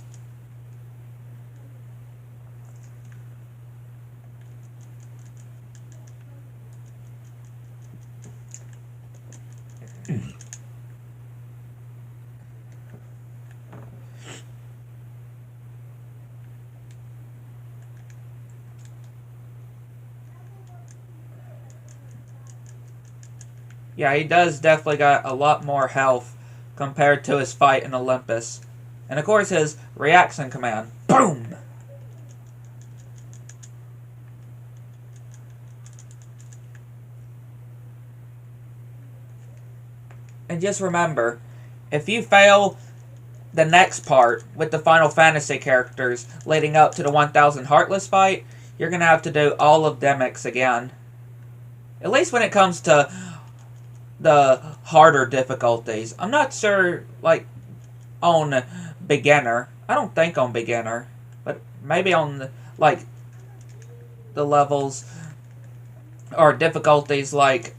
Speaker 1: Yeah, he does definitely got a lot more health compared to his fight in Olympus. And of course his reaction command. Boom! And just remember, if you fail the next part with the Final Fantasy characters leading up to the 1000 Heartless fight, you're going to have to do all of Demix again. At least when it comes to the harder difficulties. I'm not sure, like, on beginner. I don't think on beginner, but maybe on, like, the levels or difficulties like,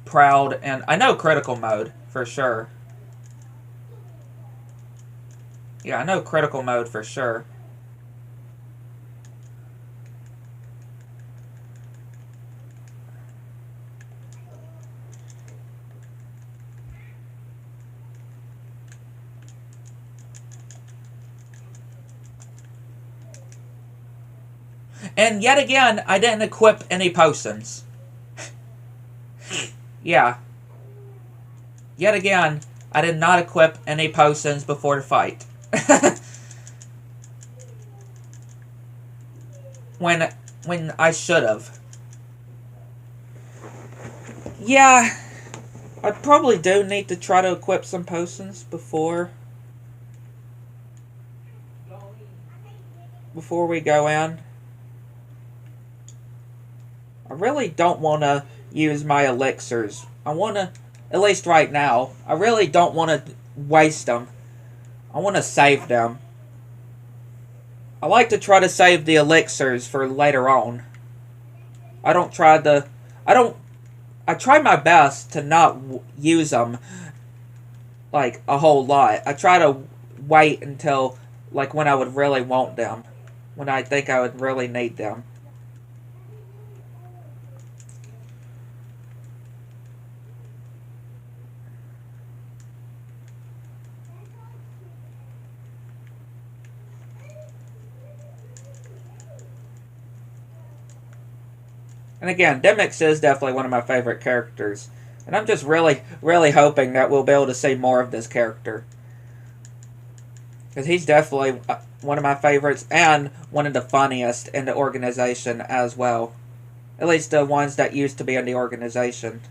Speaker 1: proud, and I know critical mode, for sure. Yeah, I know critical mode for sure. And yet again, I didn't equip any potions. Yeah. Yet again, I did not equip any potions before the fight. when I should have. Yeah, I probably do need to try to equip some potions before we go in. I really don't want to use my elixirs. I want to, at least right now, I really don't want to waste them. I want to save them. I like to try to save the elixirs for later on. I try my best to not use them, like, a whole lot. I try to wait until, like, when I would really want them. When I think I would really need them. And again, Demix is definitely one of my favorite characters. And I'm just really, really hoping that we'll be able to see more of this character. Because he's definitely one of my favorites and one of the funniest in the organization as well. At least the ones that used to be in the organization.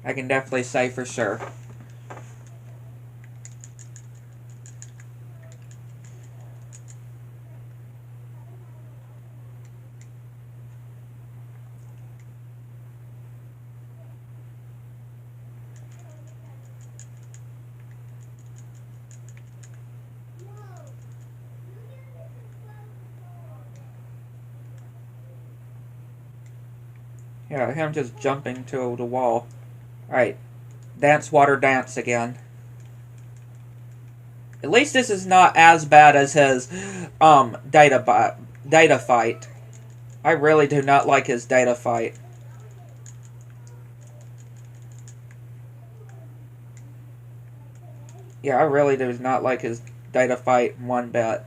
Speaker 1: I can definitely say for sure. Yeah, him just jumping to the wall. Alright. Dance, water, dance again. At least this is not as bad as his data fight. I really do not like his data fight. Yeah, I really do not like his data fight one bit.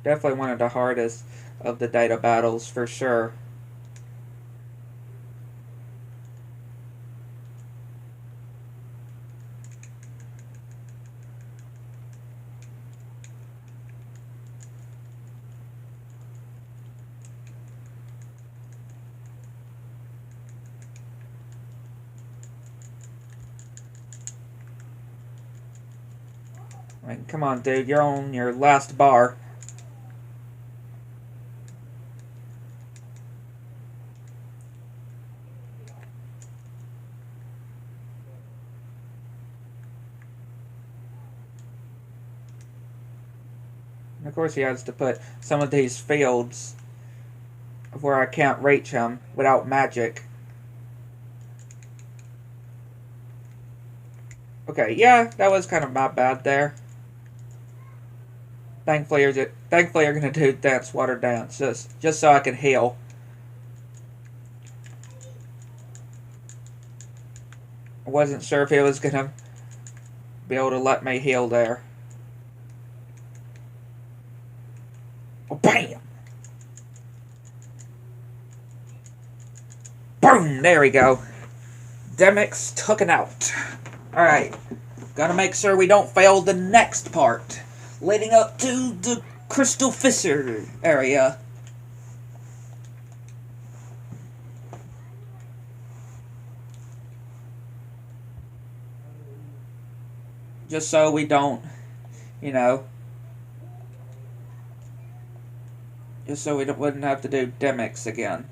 Speaker 1: Definitely one of the hardest of the data battles for sure. I mean, come on, dude. You're on your last bar. And of course, he has to put some of these fields where I can't reach him without magic. Okay, yeah, that was kind of my bad there. Thankfully, you're gonna do dance, water, dance, just so I can heal. I wasn't sure if he was gonna be able to let me heal there. Oh, bam! Boom! There we go. Demyx took it out. Alright. Gotta make sure we don't fail the next part. Leading up to the Crystal Fissure area. Just so we don't, you know, just so we wouldn't have to do Demyx again.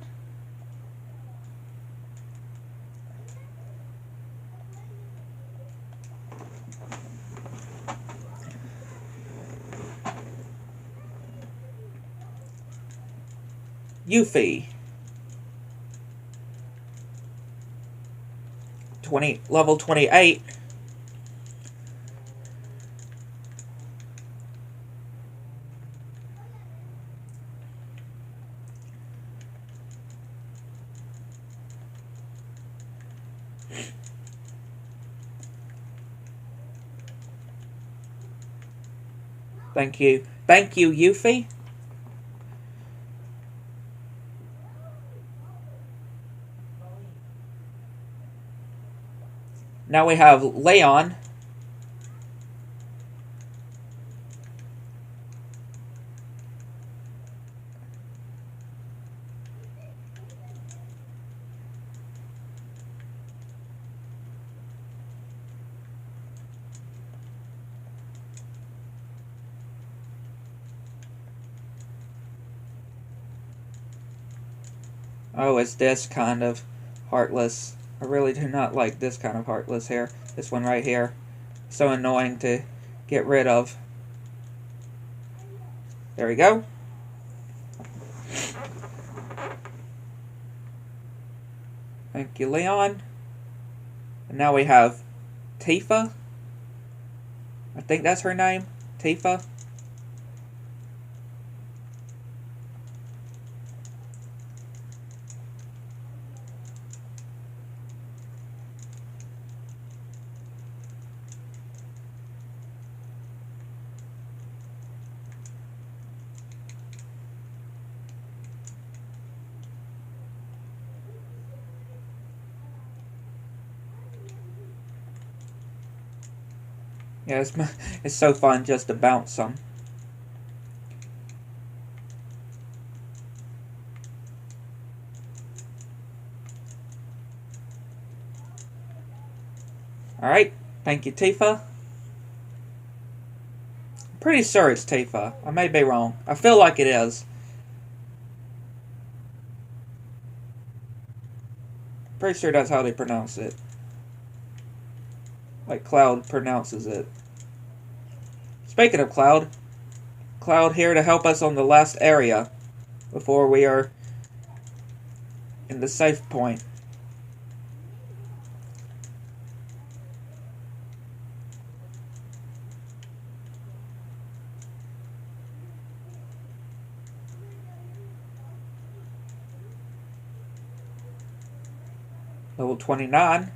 Speaker 1: Yuffie. Level 28. Thank you. Thank you, Yuffie. Now we have Leon. Oh, it's this kind of Heartless. I really do not like this kind of Heartless here. This one right here. So annoying to get rid of. There we go. Thank you, Leon. And now we have Tifa. I think that's her name. Tifa. Yeah, it's so fun just to bounce them. Alright, thank you, Tifa. I'm pretty sure it's Tifa. I may be wrong. I feel like it is. Pretty sure that's how they pronounce it. Like Cloud pronounces it. Speaking of Cloud, Cloud here to help us on the last area before we are in the safe point. Level 29.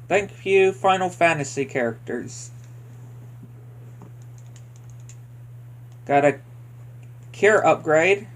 Speaker 1: Thank you, Final Fantasy characters. Got a cure upgrade.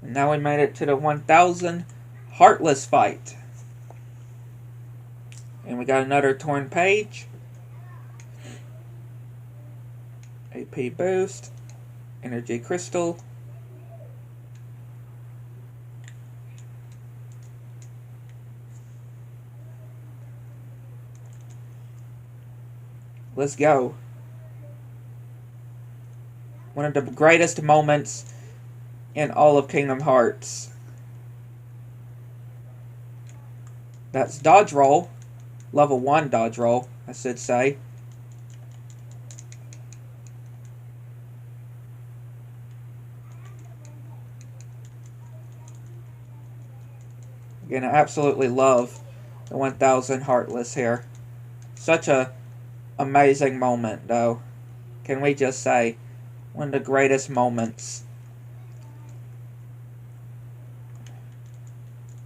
Speaker 1: And now we made it to the 1000 Heartless fight. And we got another torn page. AP boost. Energy crystal. Let's go. One of the greatest moments in all of Kingdom Hearts. That's dodge roll. Level 1 dodge roll, I should say. Again, I absolutely love the 1000 Heartless here. Such a amazing moment, though. Can we just say, one of the greatest moments.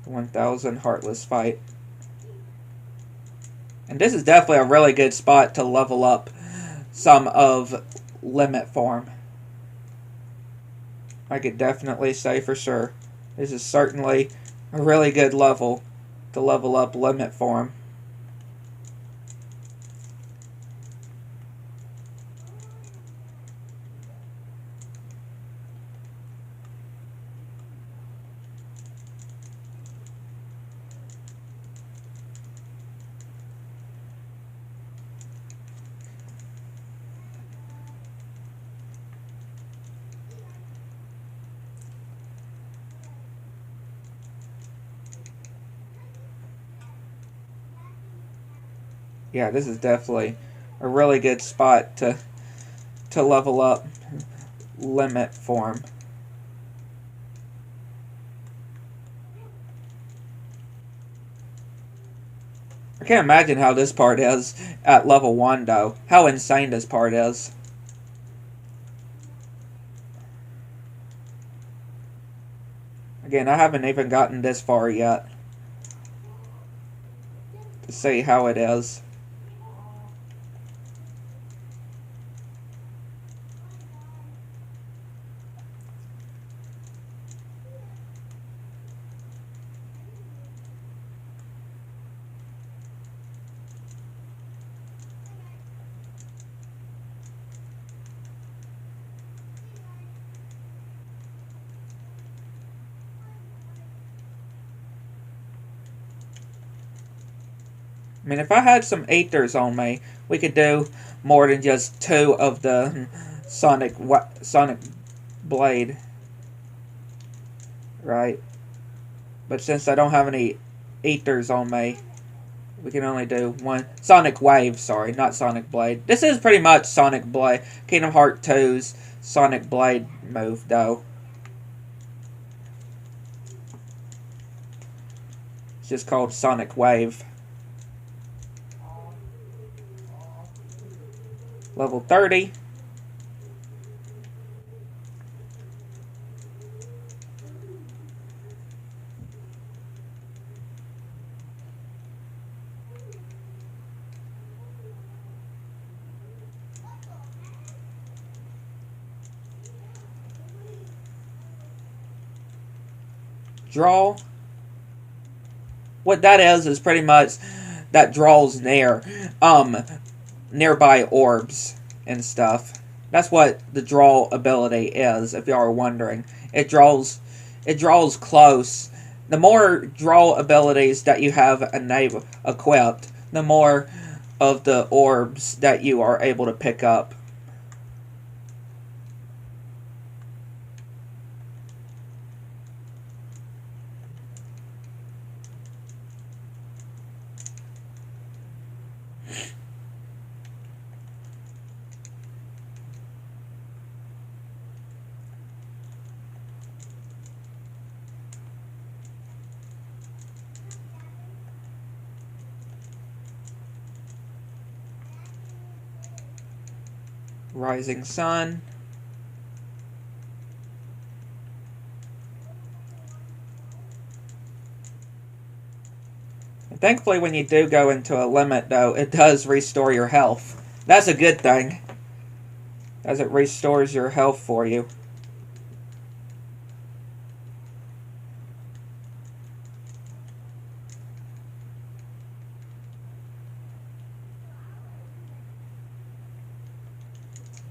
Speaker 1: The 1000 Heartless fight. And this is definitely a really good spot to level up some of Limit Form. I could definitely say for sure. This is certainly a really good level to level up Limit Form. Yeah, this is definitely a really good spot to level up Limit Form. I can't imagine how this part is at level 1, though. How insane this part is. Again, I haven't even gotten this far yet to see how it is. I mean, if I had some ethers on me, we could do more than just 2 of the Sonic Blade. Right? But since I don't have any ethers on me, we can only do 1. Sonic Wave, sorry, not Sonic Blade. This is pretty much Sonic Blade. Kingdom Hearts 2's Sonic Blade move, though. It's just called Sonic Wave. Level 30. Draw. What that is pretty much that draws nearby orbs and stuff. That's what the draw ability is, if you are wondering. It draws close. The more draw abilities that you have equipped, the more of the orbs that you are able to pick up. Rising Sun. And thankfully, when you do go into a limit, though, it does restore your health. That's a good thing, as it restores your health for you.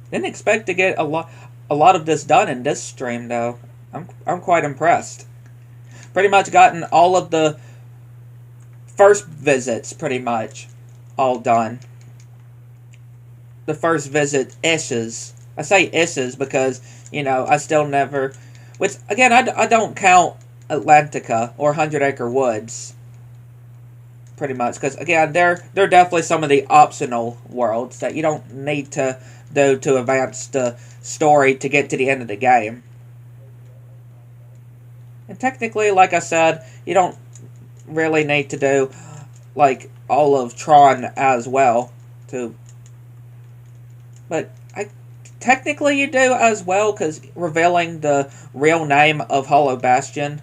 Speaker 1: Didn't expect to get a lot of this done in this stream, though. I'm quite impressed. Pretty much gotten all of the first visits, pretty much, all done. The first visit issues. I say issues because, you know, I still never... Which, again, I don't count Atlantica or 100 Acre Woods. Pretty much, because, again, they're definitely some of the optional worlds that you don't need to do to advance the story to get to the end of the game. And technically, like I said, you don't really need to do like all of Tron as well too. But technically you do as well, because revealing the real name of Hollow Bastion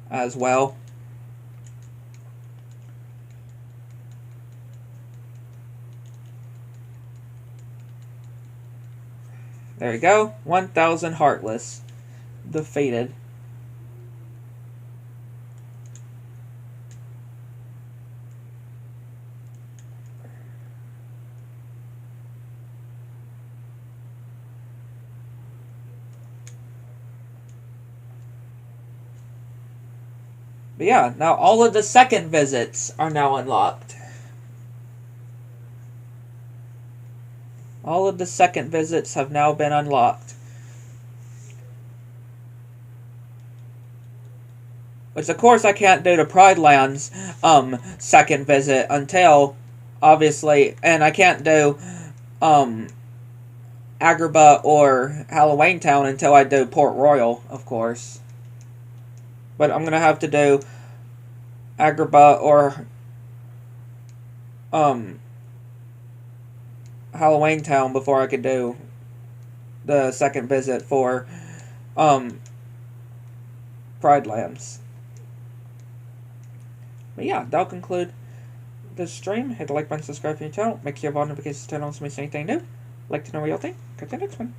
Speaker 1: as well. There you go. 1,000 Heartless defeated. But yeah, now all of the second visits are now unlocked. All of the second visits have now been unlocked. Which, of course, I can't do the Pride Lands second visit until, obviously, and I can't do Agrabah or Halloween Town until I do Port Royal, of course. But I'm going to have to do Agrabah or Halloween Town before I could do the second visit for Pride Lands. But yeah, that'll conclude the stream. Hit the like button, subscribe to the channel, make sure you have all notifications turned on so you miss anything new. Like to know what y'all think. Catch you next one.